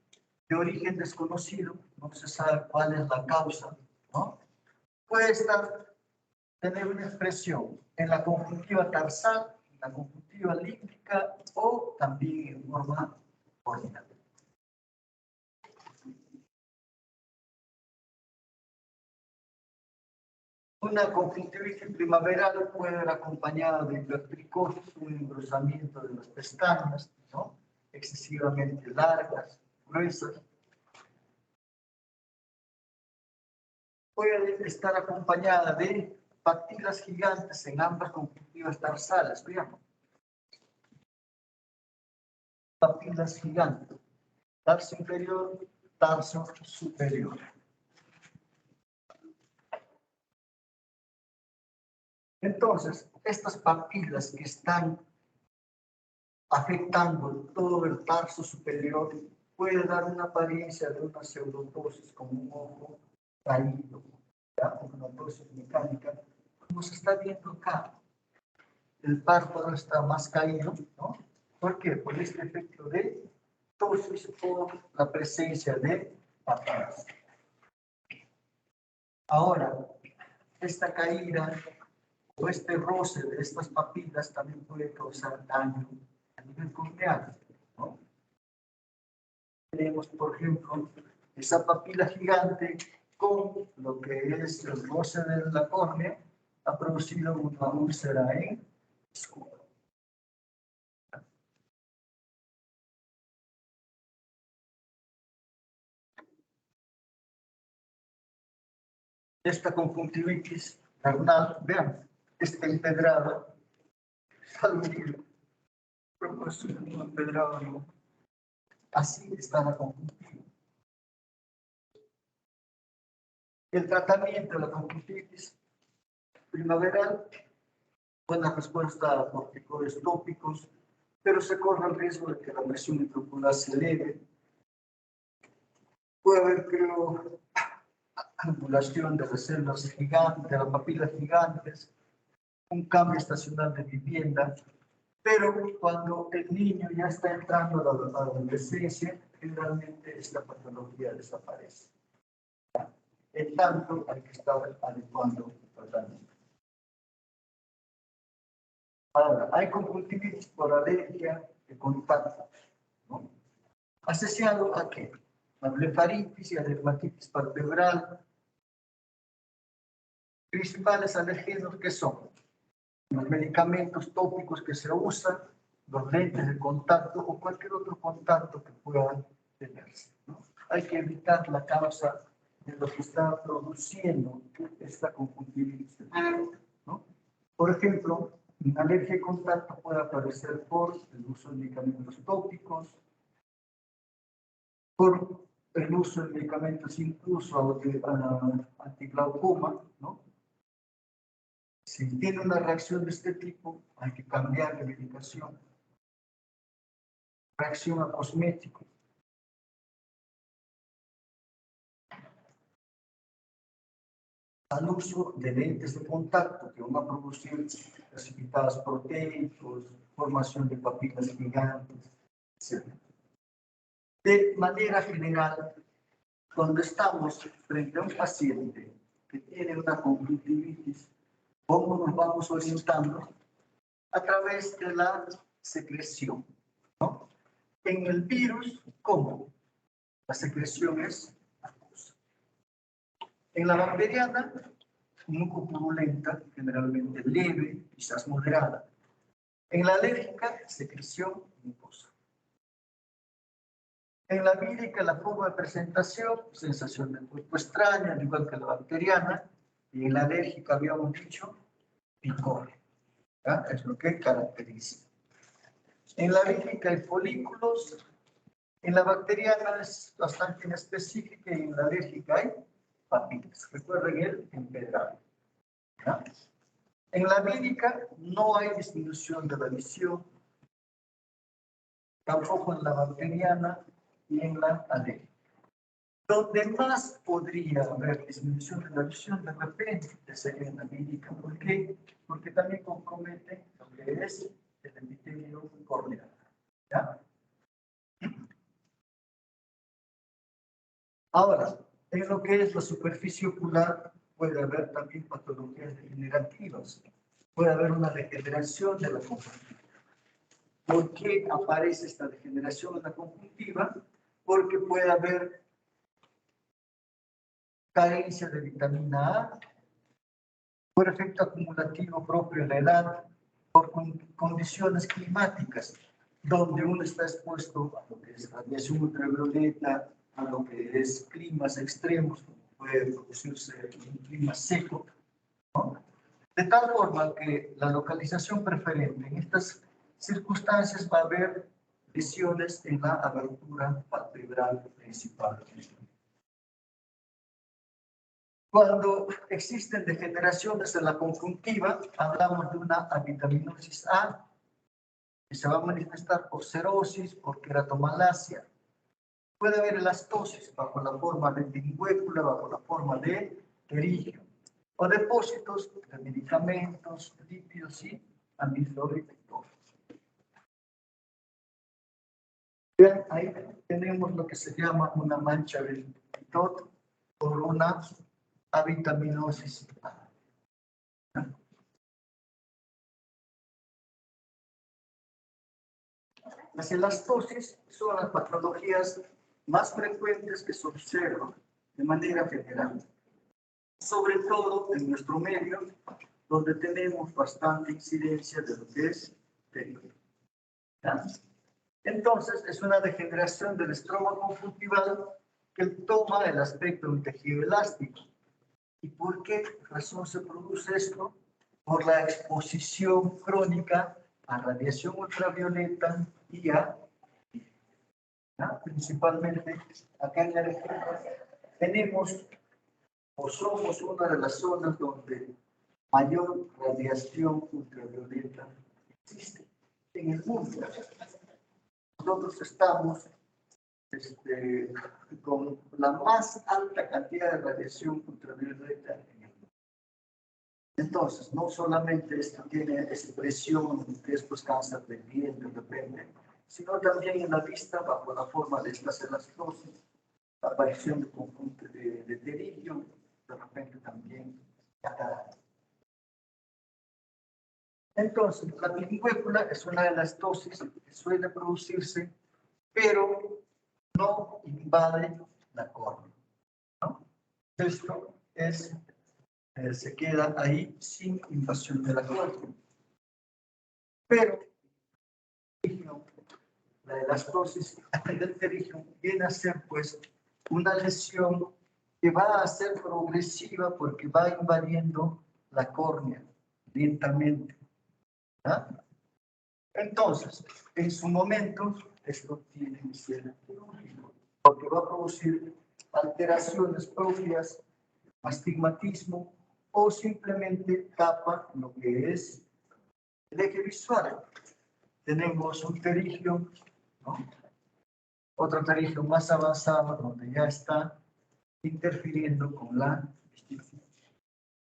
de origen desconocido, no se sabe cuál es la causa, ¿no? Puede tener una expresión en la conjuntiva tarsal, en la conjuntiva límbica o también en forma corneal. Una conjuntivitis primaveral puede ir acompañada de hipertricosis, un engrosamiento de las pestañas, ¿no?, excesivamente largas, gruesas. Puede estar acompañada de papilas gigantes en ambas conjuntivas tarsales, veamos. Papilas gigantes, tarso inferior, tarso superior. Entonces, estas papilas que están afectando todo el tarso superior puede dar una apariencia de una pseudotosis, como un ojo caído, ¿ya?, una tosis mecánica, como se está viendo acá. El párpado está más caído, ¿no? ¿Por qué? Por este efecto de tosis por la presencia de papilas. Ahora, esta caída o este roce de estas papilas también puede causar daño a nivel corneal, ¿no? Tenemos, por ejemplo, esa papila gigante con lo que es el roce de la córnea, ha producido una úlcera en escudo. Esta conjuntivitis carnal, vean, está empedrada, salud, proporciona empedrado, ¿no? Así está la conjuntiva. El tratamiento de la conjuntivitis primaveral, buena respuesta a corticoides tópicos, pero se corre el riesgo de que la presión intraocular se eleve. Puede haber, creo, acumulación de las células gigantes, de las papilas gigantes, un cambio estacional de vivienda, pero cuando el niño ya está entrando a la adolescencia, generalmente esta patología desaparece. En tanto, hay que estar adecuando el tratamiento. Ahora, hay conjuntivitis por alergia de contacto, ¿no? Asociado a qué? A blefaritis y a dermatitis palpebral. Principales alergenos que son los medicamentos tópicos que se usan, los lentes de contacto o cualquier otro contacto que pueda tenerse, ¿no? Hay que evitar la causa de lo que está produciendo esta conjuntivitis, ¿no? Por ejemplo, una alergia de contacto puede aparecer por el uso de medicamentos tópicos, por el uso de medicamentos incluso antiglaucoma, ¿no? Si tiene una reacción de este tipo, hay que cambiar de medicación. Reacción a cosméticos. Al uso de lentes de contacto que van a producir precipitados proteicos, formación de papilas gigantes, etc. De manera general, cuando estamos frente a un paciente que tiene una conjuntivitis, ¿cómo nos vamos orientando? A través de la secreción, ¿no? En el virus, ¿cómo? La secreción es acuosa. En la bacteriana, mucopurulenta, generalmente leve, quizás moderada. En la alérgica, secreción mucosa. En la vírica, la forma de presentación, sensación de cuerpo extraña, al igual que la bacteriana. Y en la alérgica, habíamos dicho, picor. ¿Ya? Es lo que caracteriza. En la vírica hay folículos. En la bacteriana es bastante inespecífica y en la alérgica hay papilas. Recuerden el empedrado. ¿Ya? En la vírica no hay disminución de la visión, tampoco en la bacteriana y en la alérgica. Donde más podría haber disminución de la visión de repente sería en la vírica. ¿Por qué? Porque también compromete lo que es el epitelio corneal. ¿Ya? Ahora, en lo que es la superficie ocular, puede haber también patologías degenerativas. Puede haber una degeneración de la conjuntiva. ¿Por qué aparece esta degeneración en la conjuntiva? Porque puede haber carencia de vitamina A, por efecto acumulativo propio de la edad, por condiciones climáticas, donde uno está expuesto a lo que es radiación ultravioleta, a lo que es climas extremos, como puede producirse un clima seco, ¿no? De tal forma que la localización preferente en estas circunstancias va a haber lesiones en la abertura palpebral principal. Cuando existen degeneraciones en la conjuntiva, hablamos de una avitaminosis A, que se va a manifestar por cerosis, por queratomalacia. Puede haber elastosis bajo la forma de lingüécula, bajo la forma de pterigio, o depósitos de medicamentos, lípidos y amiloidosis. Vean, ahí tenemos lo que se llama una mancha del pitot por una avitaminosis A. Las elastosis son las patologías más frecuentes que se observan de manera general, sobre todo en nuestro medio, donde tenemos bastante incidencia de lo que es pterigio. Entonces, es una degeneración del estroma conjuntival que toma el aspecto de un tejido elástico. ¿Y por qué razón se produce esto? Por la exposición crónica a radiación ultravioleta y a principalmente acá en Arequipa tenemos o somos una de las zonas donde mayor radiación ultravioleta existe en el mundo. Nosotros estamos con la más alta cantidad de radiación ultravioleta en el mundo. Entonces, no solamente esto tiene expresión, después cáncer de piel, de repente, sino también en la vista, bajo la forma de estas elastosis, la aparición de conjunto de pterigio, de repente también catarata. Entonces, la pingüécula es una elastosis que suele producirse, pero no invade la córnea, ¿no? Esto es, se queda ahí sin invasión de la córnea. Pero la elastosis del pterigio viene a ser, pues, una lesión que va a ser progresiva porque va invadiendo la córnea lentamente. ¿Ah? Entonces, en su momento, esto tiene que ser quirúrgico, porque va a producir alteraciones propias, astigmatismo, o simplemente tapa lo que es el eje visual. Tenemos un pterigio, ¿no? Otro pterigio más avanzado, donde ya está interfiriendo con la distinción.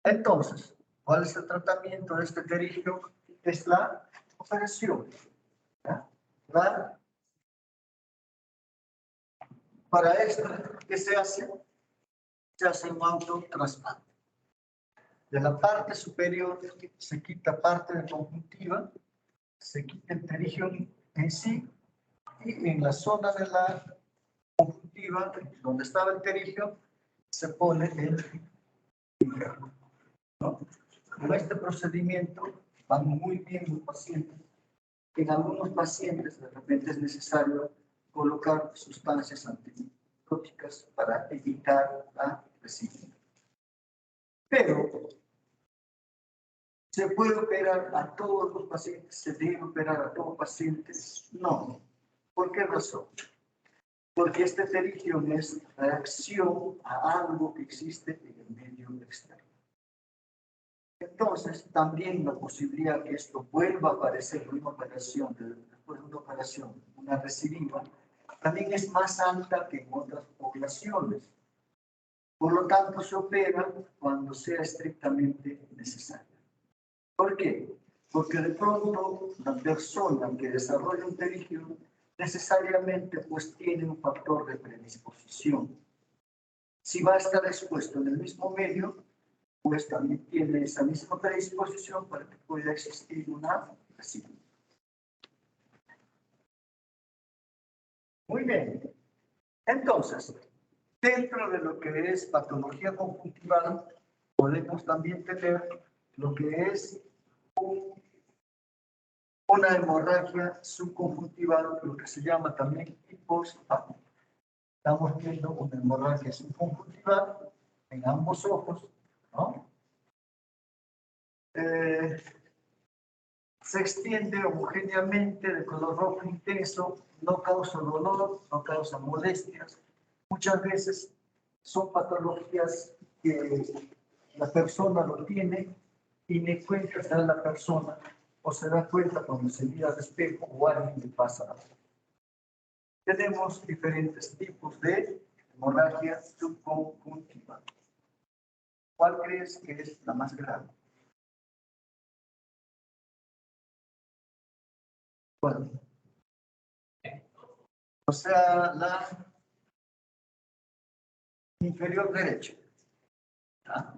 Entonces, ¿cuál es el tratamiento de este pterigio? Es la operación. ¿Ya? Para esto, ¿qué se hace? Se hace un autotrasplante. De la parte superior se quita parte de conjuntiva, se quita el pterigio en sí, y en la zona de la conjuntiva, donde estaba el pterigio, se pone el interno, ¿no? Con este procedimiento van muy bien los pacientes. En algunos pacientes de repente es necesario colocar sustancias antimicróticas para evitar la recidiva. Pero ¿se puede operar a todos los pacientes? ¿Se debe operar a todos los pacientes? No. ¿Por qué razón? Porque este pterigio es reacción a algo que existe en el medio externo. Entonces, también la posibilidad que esto vuelva a aparecer en una operación, después de una operación, una recidiva, también es más alta que en otras poblaciones. Por lo tanto, se opera cuando sea estrictamente necesario. ¿Por qué? Porque de pronto la persona que desarrolla un pterigio necesariamente pues tiene un factor de predisposición. Si va a estar expuesto en el mismo medio, pues también tiene esa misma predisposición para que pueda existir una recidiva. Muy bien. Entonces, dentro de lo que es patología conjuntival, podemos también tener lo que es una hemorragia subconjuntival, lo que se llama también hipostática. Estamos viendo una hemorragia subconjuntival en ambos ojos, ¿no? Se extiende homogéneamente de color rojo intenso, no causa dolor, no causa molestias. Muchas veces son patologías que la persona lo tiene y ni cuenta se da la persona o se da cuenta cuando se mira al espejo o alguien le pasa algo. Tenemos diferentes tipos de hemorragia subconjuntival. ¿Cuál crees que es la más grave? ¿Cuál? O sea, la inferior derecha. ¿Ah?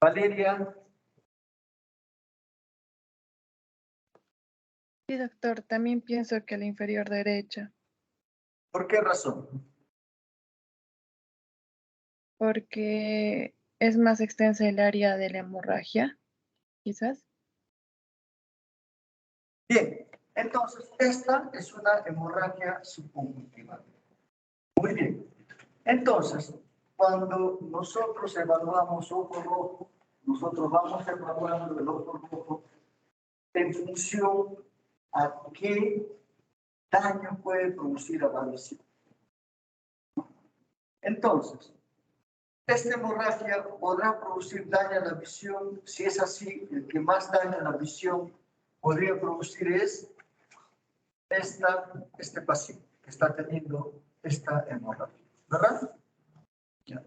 Valeria. Sí, doctor, también pienso que la inferior derecha, ¿Por qué razón? porque es más extensa el área de la hemorragia, quizás. Bien, entonces esta es una hemorragia subconjuntival. Muy bien. Entonces, cuando nosotros evaluamos ojo rojo, nosotros vamos evaluando el ojo rojo en función a qué daño puede producir a la visión. Entonces, esta hemorragia podrá producir daño a la visión. Si es así, el que más daño a la visión podría producir es este paciente. que está teniendo esta hemorragia, ¿verdad? Ya.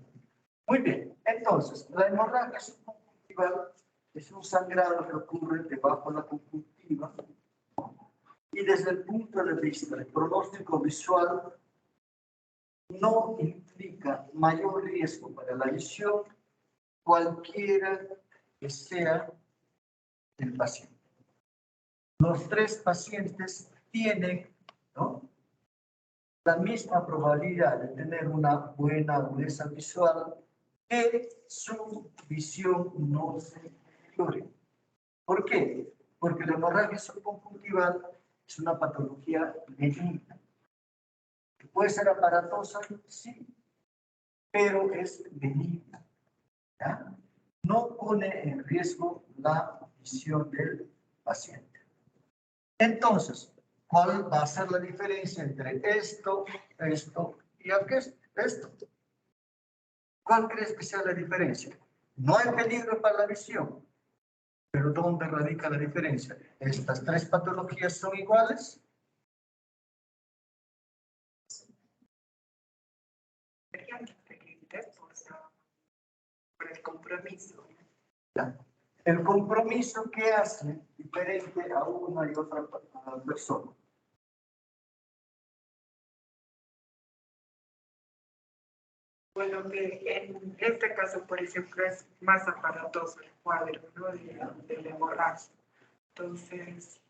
Muy bien, entonces, la hemorragia subconjuntival es un sangrado que ocurre debajo de la conjuntiva y desde el punto de vista del pronóstico visual no implica mayor riesgo para la visión cualquiera que sea el paciente. Los tres pacientes tienen, ¿no?, la misma probabilidad de tener una buena agudeza visual, que su visión no se deteriore. ¿Por qué? Porque la hemorragia subconjuntival es una patología benigna. ¿Puede ser aparatosa? Sí, pero es benigna, ¿ya? No pone en riesgo la visión del paciente. Entonces, ¿cuál va a ser la diferencia entre esto y esto? ¿Cuál crees que sea la diferencia? No hay peligro para la visión, pero ¿dónde radica la diferencia? ¿Estas tres patologías son iguales? Por el compromiso. Ya. El compromiso que hace diferente a una y otra persona. Bueno, que en este caso, por ejemplo, es más aparatoso el cuadro, ¿no?, de la hemorragia. Entonces,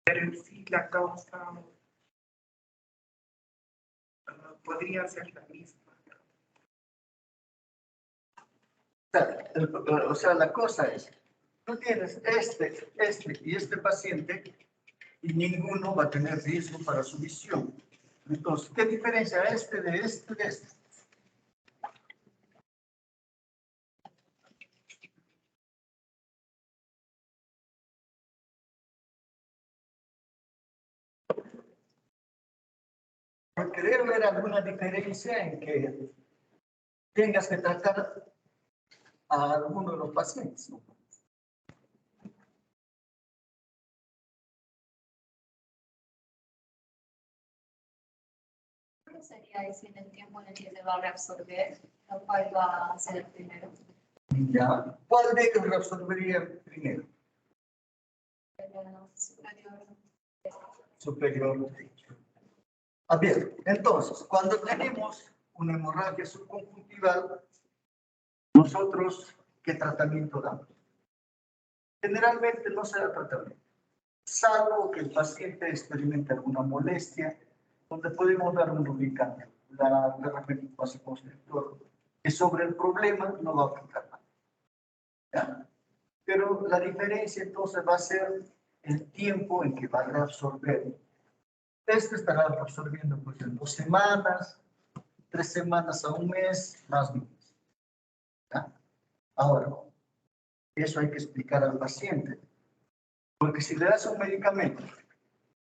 pero en sí la causa podría ser la misma. O sea, la cosa es, tú tienes este y este paciente y ninguno va a tener riesgo para su visión. Entonces, ¿qué diferencia este de este de este? Porque debe haber alguna diferencia en que tengas que tratar a alguno de los pacientes, ¿no? ¿Cuál sería ese en el tiempo en el que se va a reabsorber? ¿O cuál va a ser el primero? Ya. ¿Cuál de ellos reabsorbería primero? El superior. Superior. Ah, bien, entonces, cuando tenemos una hemorragia subconjuntival, nosotros, ¿qué tratamiento damos? Generalmente no se da tratamiento, salvo que el paciente experimente alguna molestia, donde podemos dar un lubricante, la vasoconstrictor, que sobre el problema no va a afectar nada. ¿Ya? Pero la diferencia entonces va a ser el tiempo en que va a reabsorber. Este estará absorbiendo pues en 2 semanas, 3 semanas a un mes, más o menos. ¿Ya? Ahora, eso hay que explicar al paciente. Porque si le das un medicamento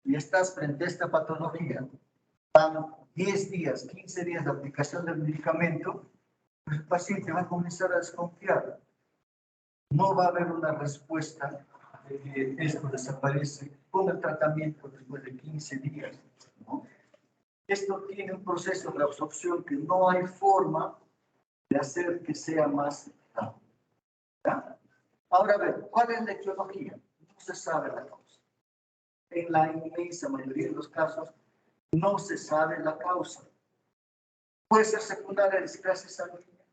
y estás frente a esta patología, van 10 días, 15 días de aplicación del medicamento, pues el paciente va a comenzar a desconfiar. No va a haber una respuesta de que esto desaparece con el tratamiento después de 15 días, ¿no? Esto tiene un proceso de absorción que no hay forma de hacer que sea más rápido. ¿Ya? Ahora, a ver, ¿cuál es la etiología? No se sabe la causa. En la inmensa mayoría de los casos, no se sabe la causa. ¿Puede ser secundaria a discrasia sanguínea?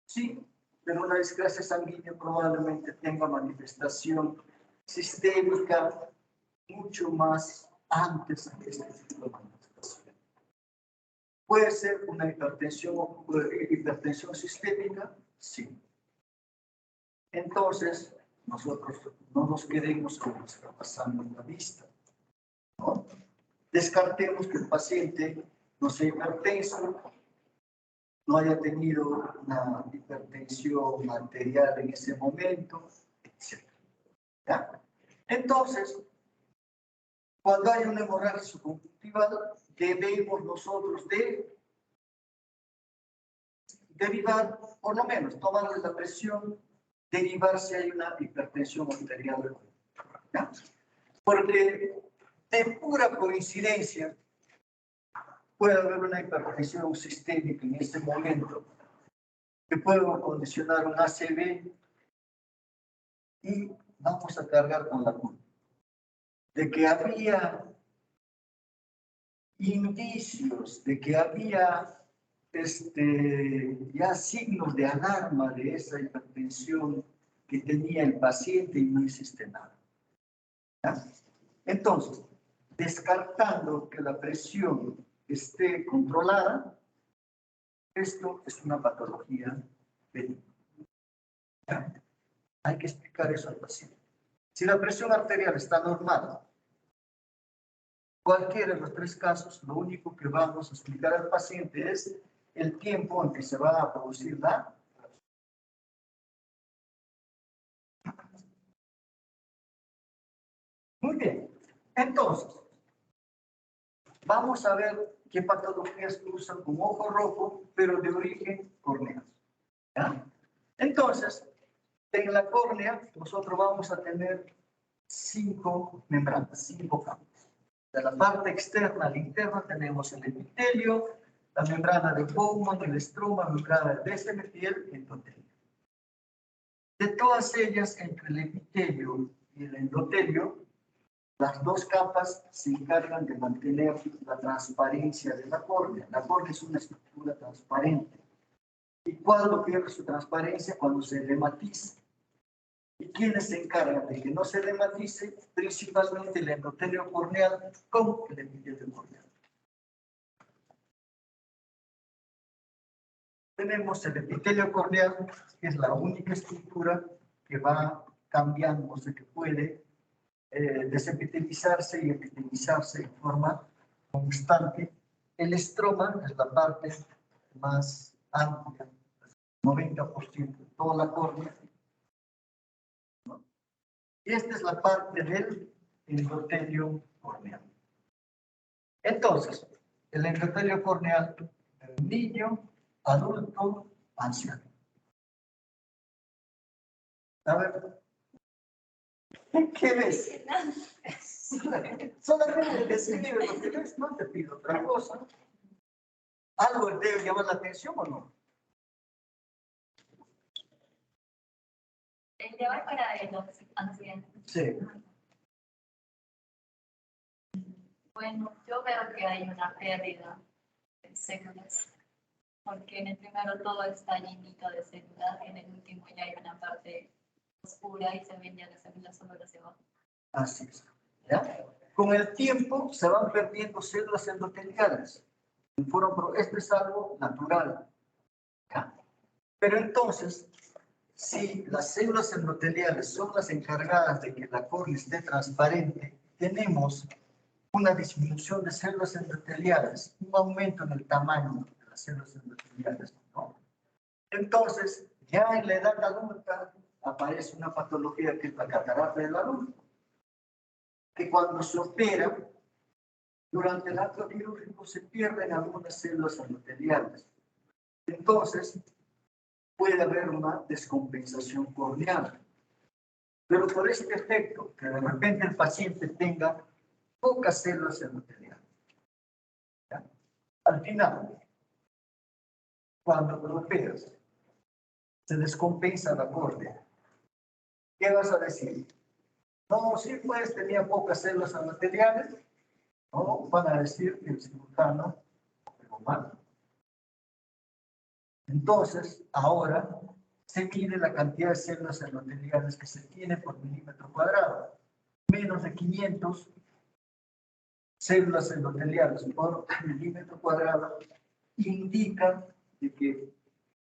Sí, pero una discrasia sanguínea probablemente tenga manifestación sistémica mucho más antes de este tipo de manifestación. ¿Puede ser una hipertensión sistémica? Sí. Entonces, nosotros no nos quedemos con lo que está pasando en la vista, ¿no? Descartemos que el paciente no sea hipertenso, no haya tenido una hipertensión arterial en ese momento, etc. ¿Ya? Entonces, cuando hay una hemorragia subconjuntival, debemos nosotros de derivar, por lo menos, tomarle la presión, derivar si hay una hipertensión arterial. ¿Ya? Porque de pura coincidencia, puede haber una hipertensión sistémica en este momento, que puede condicionar un ACV y vamos a cargar con la culpa de que había indicios, de que había ya signos de alarma de esa hipertensión que tenía el paciente y no hiciste nada. ¿Ya? Entonces, descartando que la presión esté controlada, esto es una patología benigna. ¿Ya? Hay que explicar eso al paciente. Si la presión arterial está normal, cualquiera de los tres casos, lo único que vamos a explicar al paciente es el tiempo en que se va a producir la. Muy bien. Entonces, vamos a ver qué patologías cruzan con ojo rojo, pero de origen corneal. ¿Ya? Entonces, en la córnea, nosotros vamos a tener 5 membranas, 5 campos. De la parte externa a la interna tenemos el epitelio, la membrana de Bowman, el estroma, membrana de Descemet y el endotelio. De todas ellas, entre el epitelio y el endotelio, las dos capas se encargan de mantener la transparencia de la córnea. La córnea es una estructura transparente. ¿Y cuándo pierde su transparencia? Cuando se edematiza. ¿Y quiénes se encargan de que no se edematice? Principalmente el endotelio corneal con el epitelio corneal. Tenemos el epitelio corneal, que es la única estructura que va cambiando, o sea, que puede desepitelizarse y epitelizarse en forma constante. El estroma es la parte más amplia, 90% de toda la córnea. Y esta es la parte del endotelio corneal. Entonces, el endotelio corneal del niño, adulto, anciano. A ver, ¿qué ves? Solamente describe lo que ves, no te pido otra cosa. ¿Algo debe llamar la atención o no? El de abajo era de los accidentes. Sí. Bueno, yo veo que hay una pérdida de células, porque en el primero todo está llenito de células, y en el último ya hay una parte oscura y se ven ya las células solo hacia abajo. Así es. ¿Ya? Con el tiempo se van perdiendo células endoteliales. Esto es algo natural. ¿Ya? Pero entonces, si las células endoteliales son las encargadas de que la córnea esté transparente, tenemos una disminución de células endoteliales, un aumento en el tamaño de las células endoteliales, ¿no? Entonces, ya en la edad adulta aparece una patología que es la catarata del adulto, que cuando se opera, durante el acto quirúrgico se pierden algunas células endoteliales. Entonces, puede haber una descompensación corneal. Pero por este efecto, que de repente el paciente tenga pocas células endoteliales. ¿Ya? Al final, cuando lo operas, se descompensa la córnea. ¿Qué vas a decir? No, sí, pues tenía pocas células endoteliales. No, van a decir que el cirujano operó mal. Entonces, ahora se mide la cantidad de células endoteliales que se tiene por milímetro cuadrado. Menos de 500 células endoteliales por milímetro cuadrado indican de que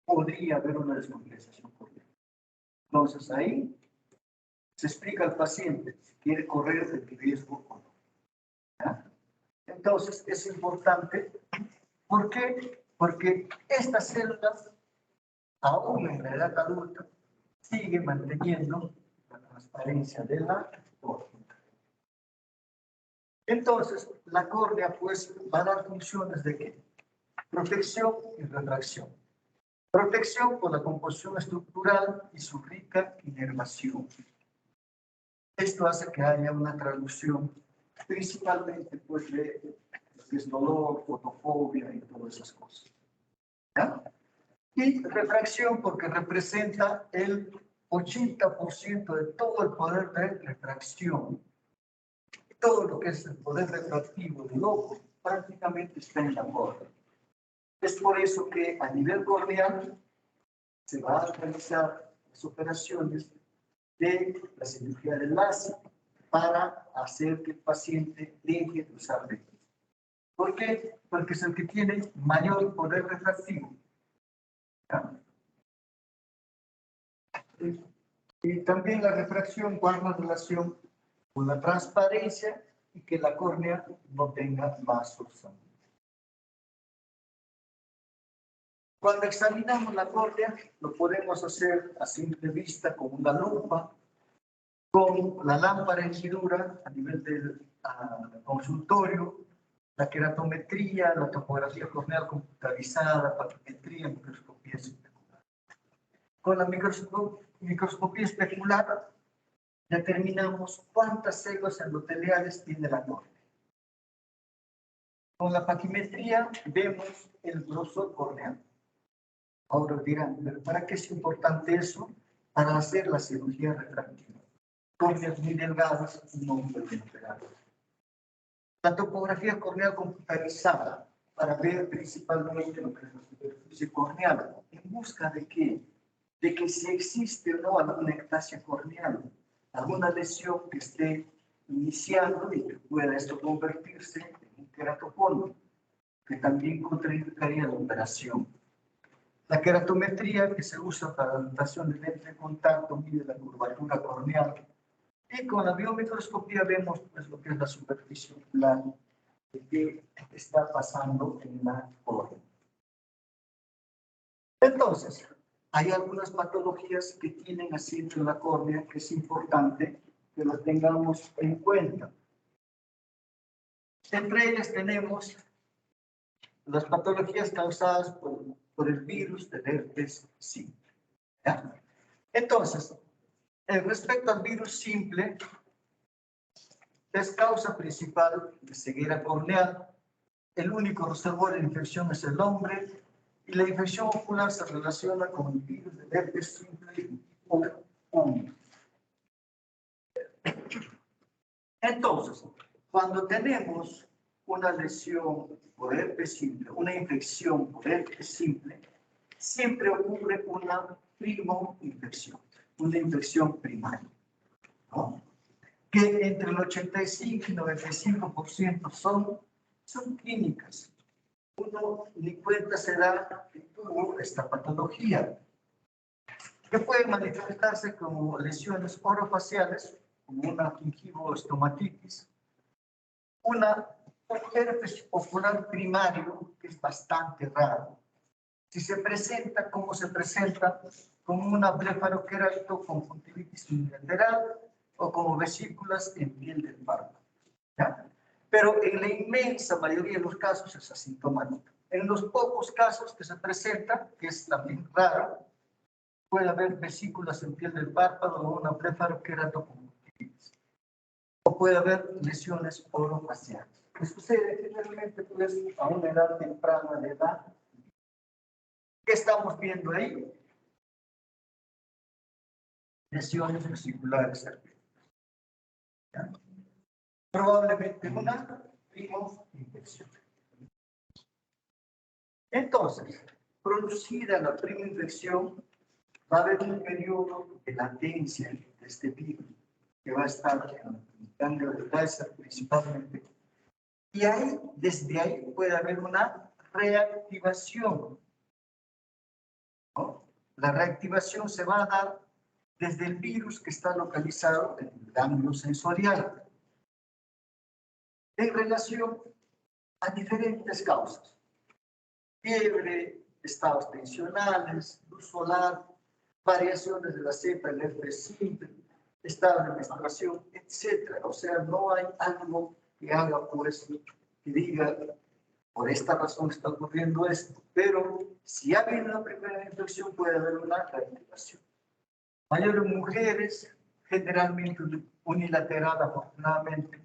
podría haber una descompensación corneal. Entonces, ahí se explica al paciente si quiere correr el riesgo o no. ¿Ya? Entonces, es importante. ¿Por qué? Porque estas células, aún en la edad adulta, siguen manteniendo la transparencia de la córnea. Entonces, la córnea pues va a dar funciones de ¿qué? Protección y refracción. Protección por la composición estructural y su rica inervación. Esto hace que haya una traducción principalmente pues de que es dolor, fotofobia y todas esas cosas. ¿Ya? Y refracción porque representa el 80% de todo el poder de refracción. Todo lo que es el poder refractivo del ojo prácticamente está en la córnea. Es por eso que a nivel corneal se va a realizar las operaciones de la cirugía del láser para hacer que el paciente deje de usar lentes. ¿Por qué? Porque es el que tiene mayor poder refractivo. ¿Ya? Y también la refracción guarda relación con la transparencia y que la córnea no tenga vasos sanguíneos. Cuando examinamos la córnea, lo podemos hacer a simple vista con una lupa, con la lámpara henchidura a nivel del consultorio, la queratometría, la topografía corneal computarizada, patimetría, microscopía especular. Con la microscopía especular determinamos cuántas células endoteliales tiene la córnea. Con la patimetría vemos el grosor corneal. Ahora dirán, ¿pero para qué es importante eso? Para hacer la cirugía refractiva. Córneas muy delgadas no pueden operar. La topografía corneal computarizada para ver principalmente lo que es la superficie corneal. ¿En busca de qué? De que si existe o no alguna ectasia corneal, alguna lesión que esté iniciando y que pueda esto convertirse en un queratoconio, que también contraindicaría la operación. La queratometría que se usa para la dotación de lente de contacto mide la curvatura corneal y con la biomicroscopía vemos pues, lo que es la superficie ocular de qué está pasando en la córnea. Entonces, hay algunas patologías que tienen asiento en la córnea que es importante que las tengamos en cuenta. Entre ellas tenemos las patologías causadas por el virus del herpes simple. ¿Ya? Entonces, respecto al virus simple, es causa principal de ceguera corneal. El único reservorio de infección es el hombre y la infección ocular se relaciona con el virus del herpes simple tipo 1. Entonces, cuando tenemos una lesión por herpes simple, una infección por herpes simple, siempre ocurre una primoinfección, una infección primaria, ¿no? Que entre el 85 y 95% son clínicas. Uno ni cuenta se da que tuvo esta patología, que puede manifestarse como lesiones orofaciales, como una gingivoestomatitis, un herpes ocular primario, que es bastante raro. Si se presenta, ¿cómo se presenta? Como una blefaroqueratoconjuntivitis unilateral o como vesículas en piel del párpado. ¿Ya? Pero en la inmensa mayoría de los casos es asintomática. En los pocos casos que se presenta, que es también raro, puede haber vesículas en piel del párpado o una blefaroqueratoconjuntivitis. O puede haber lesiones orofaciales. Que sucede generalmente pues, a una edad temprana de edad. ¿Qué estamos viendo ahí? Lesiones vesiculares. ¿Ya? Probablemente una primoinfección. Entonces, producida la primoinfección, va a haber un periodo de latencia de este virus que va a estar en el ganglio de Kaiser principalmente. Y ahí, desde ahí puede haber una reactivación, ¿no? La reactivación se va a dar desde el virus que está localizado en el ganglio sensorial, en relación a diferentes causas. Fiebre, estados tensionales, luz solar, variaciones de la cepa del herpes simple, estado de menstruación, etc. O sea, no hay algo que haga pues que diga por esta razón está ocurriendo esto, pero si ha habido una primera infección puede haber una reactivación. Mayor en mujeres, generalmente unilateral afortunadamente,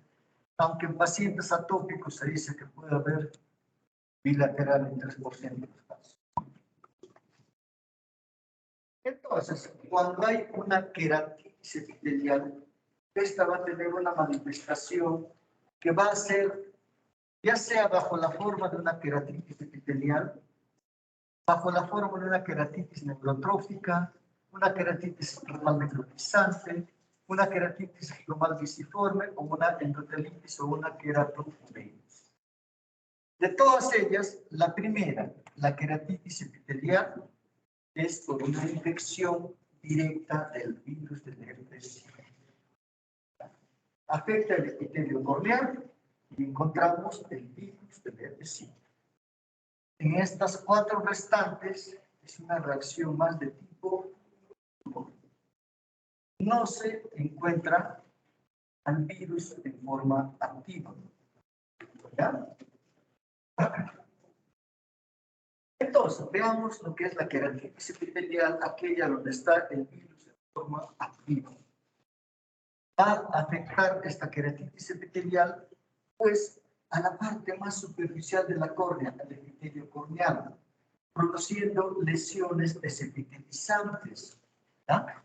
aunque en pacientes atópicos se dice que puede haber bilateral en 3% de los casos. Entonces, cuando hay una queratitis epitelial, esta va a tener una manifestación que va a ser, ya sea bajo la forma de una queratitis epitelial, bajo la forma de una queratitis neurotrófica, una queratitis escleromal necrotizante, una queratitis escleromal visiforme o una endotelitis o una queratoveitis. De todas ellas, la primera, la queratitis epitelial, es por una infección directa del virus del herpes simple. Afecta el epitelio corneal y encontramos el virus del herpes simple. En estas 4 restantes es una reacción más de tipo no se encuentra al virus en forma activa. ¿Ya? Entonces, veamos lo que es la queratitis epitelial, aquella donde está el virus en forma activa. Va a afectar esta queratitis epitelial, pues, a la parte más superficial de la córnea, al epitelio corneal, produciendo lesiones desepitelizantes. ¿Ya?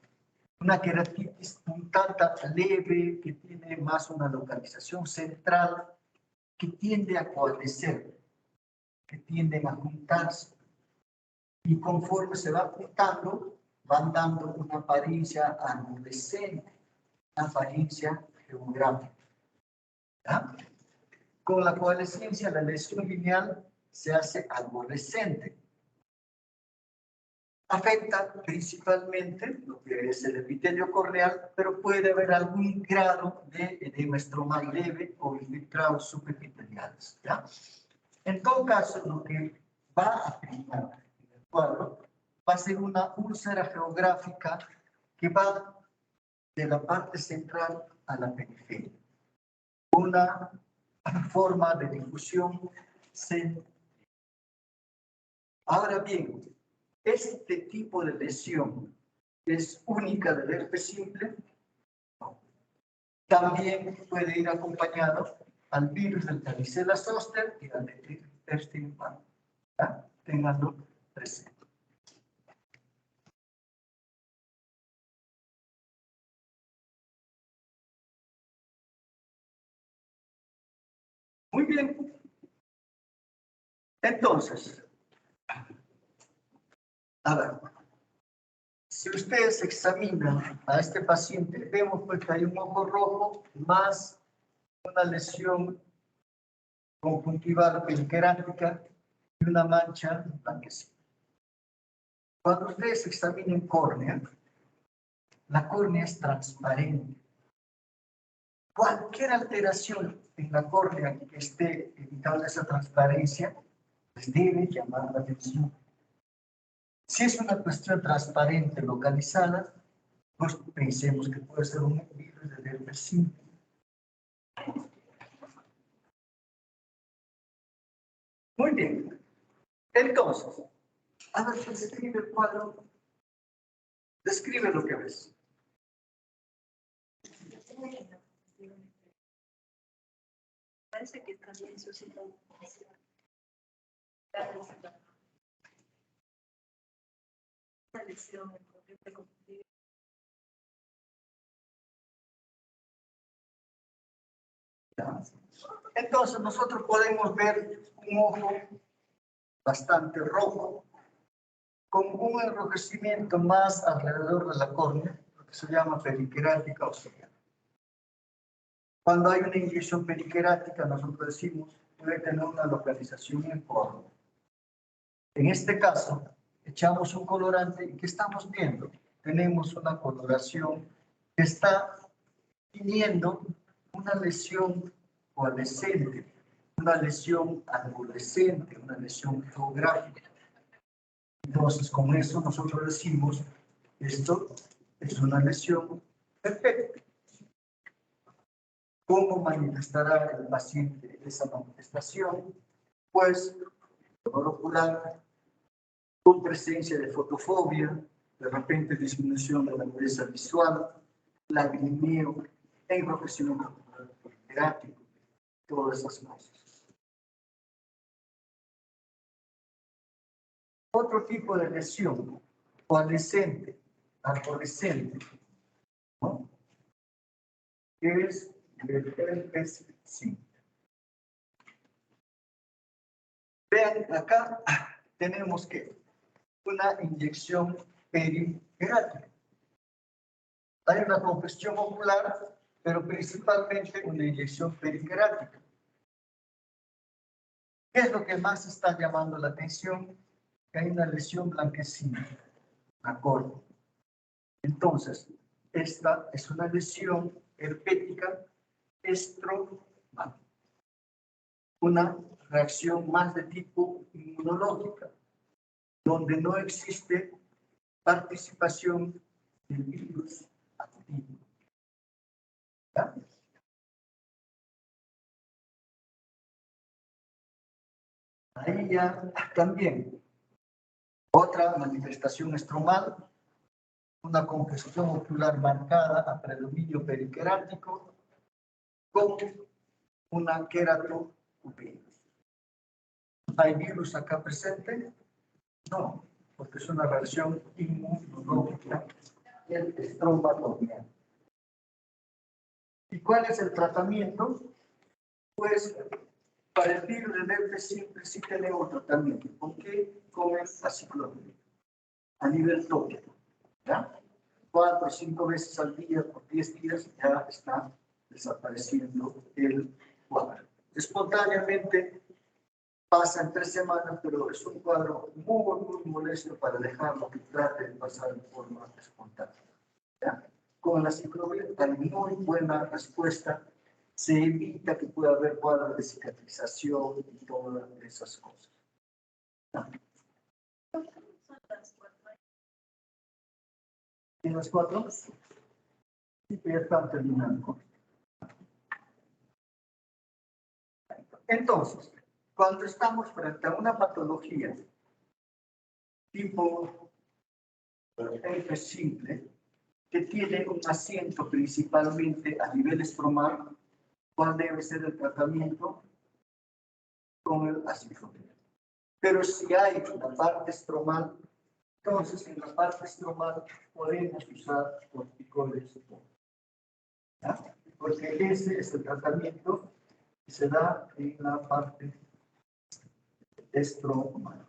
Una queratitis un tanto leve, que tiene más una localización central, que tiende a coalescer, que tienden a juntarse. Y conforme se va juntando, van dando una apariencia arborescente, una apariencia geográfica. ¿Ya? Con la coalescencia, la lesión lineal se hace arborescente. Afecta principalmente lo que es el epitelio corneal, pero puede haber algún grado de edema estromal leve o infiltrados subepiteliales. ¿Ya? En todo caso, lo que va a primar en el cuadro va a ser una úlcera geográfica que va de la parte central a la periferia. Una forma de difusión central. Ahora bien, este tipo de lesión es única del herpes simple. También puede ir acompañado al virus del varicela zoster y al de Epstein-Barr. Ténganlo presente. Muy bien. Entonces, a ver, si ustedes examinan a este paciente, vemos pues que hay un ojo rojo más una lesión conjuntival periquerática y una mancha blanquecina. Cuando ustedes examinen córnea, la córnea es transparente. Cualquier alteración en la córnea que esté evitando esa transparencia, les debe llamar la atención. Si es una cuestión transparente localizada, pues pensemos que puede ser un virus del herpes simple. Muy bien. Entonces, a ver, describe el cuadro. Describe lo que ves. Parece que también suscita una lesión en corriente conjuntiva. Entonces, nosotros podemos ver un ojo bastante rojo, con un enrojecimiento más alrededor de la córnea, lo que se llama periquerática o ciliar. Cuando hay una inyección periquerática, nosotros decimos, puede tener una localización en córnea. En este caso, echamos un colorante y ¿qué estamos viendo? Tenemos una coloración que está teniendo una lesión coalescente, una lesión arborescente, una lesión geográfica. Entonces, con eso nosotros decimos, esto es una lesión perfecta. ¿Cómo manifestará el paciente esa manifestación? Pues, dolor ocular, con presencia de fotofobia, de repente disminución de la agudeza visual, lagrimeo, enrojecimiento periquerático, todas esas cosas. Otro tipo de lesión, coalescente, arborescente, ¿no? Que es el herpes simple. Vean, acá tenemos que una inyección periquerática. Hay una congestión ocular, pero principalmente una inyección periquerática. ¿Qué es lo que más está llamando la atención? Que hay una lesión blanquecina, acorde. Entonces, esta es una lesión herpética estromal, una reacción más de tipo inmunológica, donde no existe participación del virus activo. ¿Ya? Ahí ya también otra manifestación estromal, una congestión ocular marcada a predominio periquerático con una queratopenia. ¿Hay virus acá presente? No, porque es una reacción inmunológica del estromatopenia. ¿Y cuál es el tratamiento? Pues para el virus del herpes simple sí tenemos tratamiento. ¿Con qué? Con el aciclovir a nivel tópico. ¿Ya? 4 o 5 veces al día por 10 días ya está desapareciendo el cuadro. Espontáneamente pasa en 3 semanas, pero es un cuadro muy molesto para dejarlo que trate de pasar de forma espontánea. ¿Ya? Con la aciclovir hay muy buena respuesta. Se evita que pueda haber cuadros de cicatrización y todas esas cosas. ¿Ya? ¿Y las 4? Sí, ya están terminando. Entonces, cuando estamos frente a una patología tipo herpes simple, que tiene un asiento principalmente a nivel estromal, ¿cuál debe ser el tratamiento? Con el aciclovir. Pero si hay una parte estromal, entonces en la parte estromal podemos usar corticoides. ¿Ya? Porque ese es el tratamiento que se da en la parte estromal.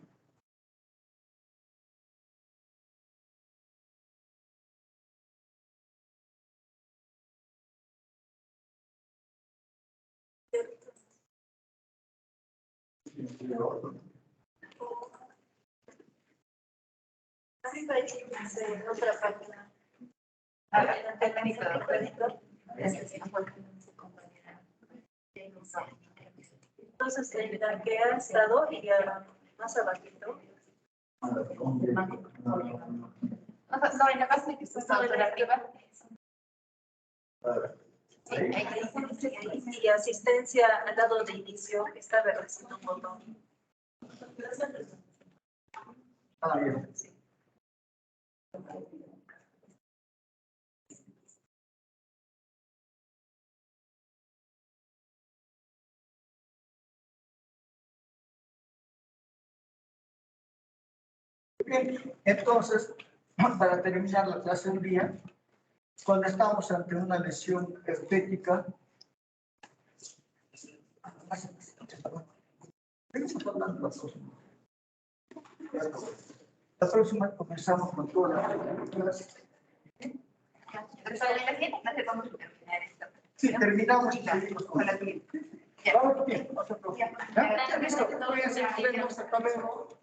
Otra página. Entonces, la que ha estado y ya más abajito. No, en la base que está arriba. Y asistencia al lado de inicio está verdecito un botón. Ah, bien. Bien, entonces, para terminar la clase del día, cuando estamos ante una lesión herpética, la próxima comenzamos con todas las clases. Sí, terminamos y seguimos con la siguiente. Vamos bien, no se preocupen. ¿Ya? Listo, cuídense, nos vemos, hasta luego.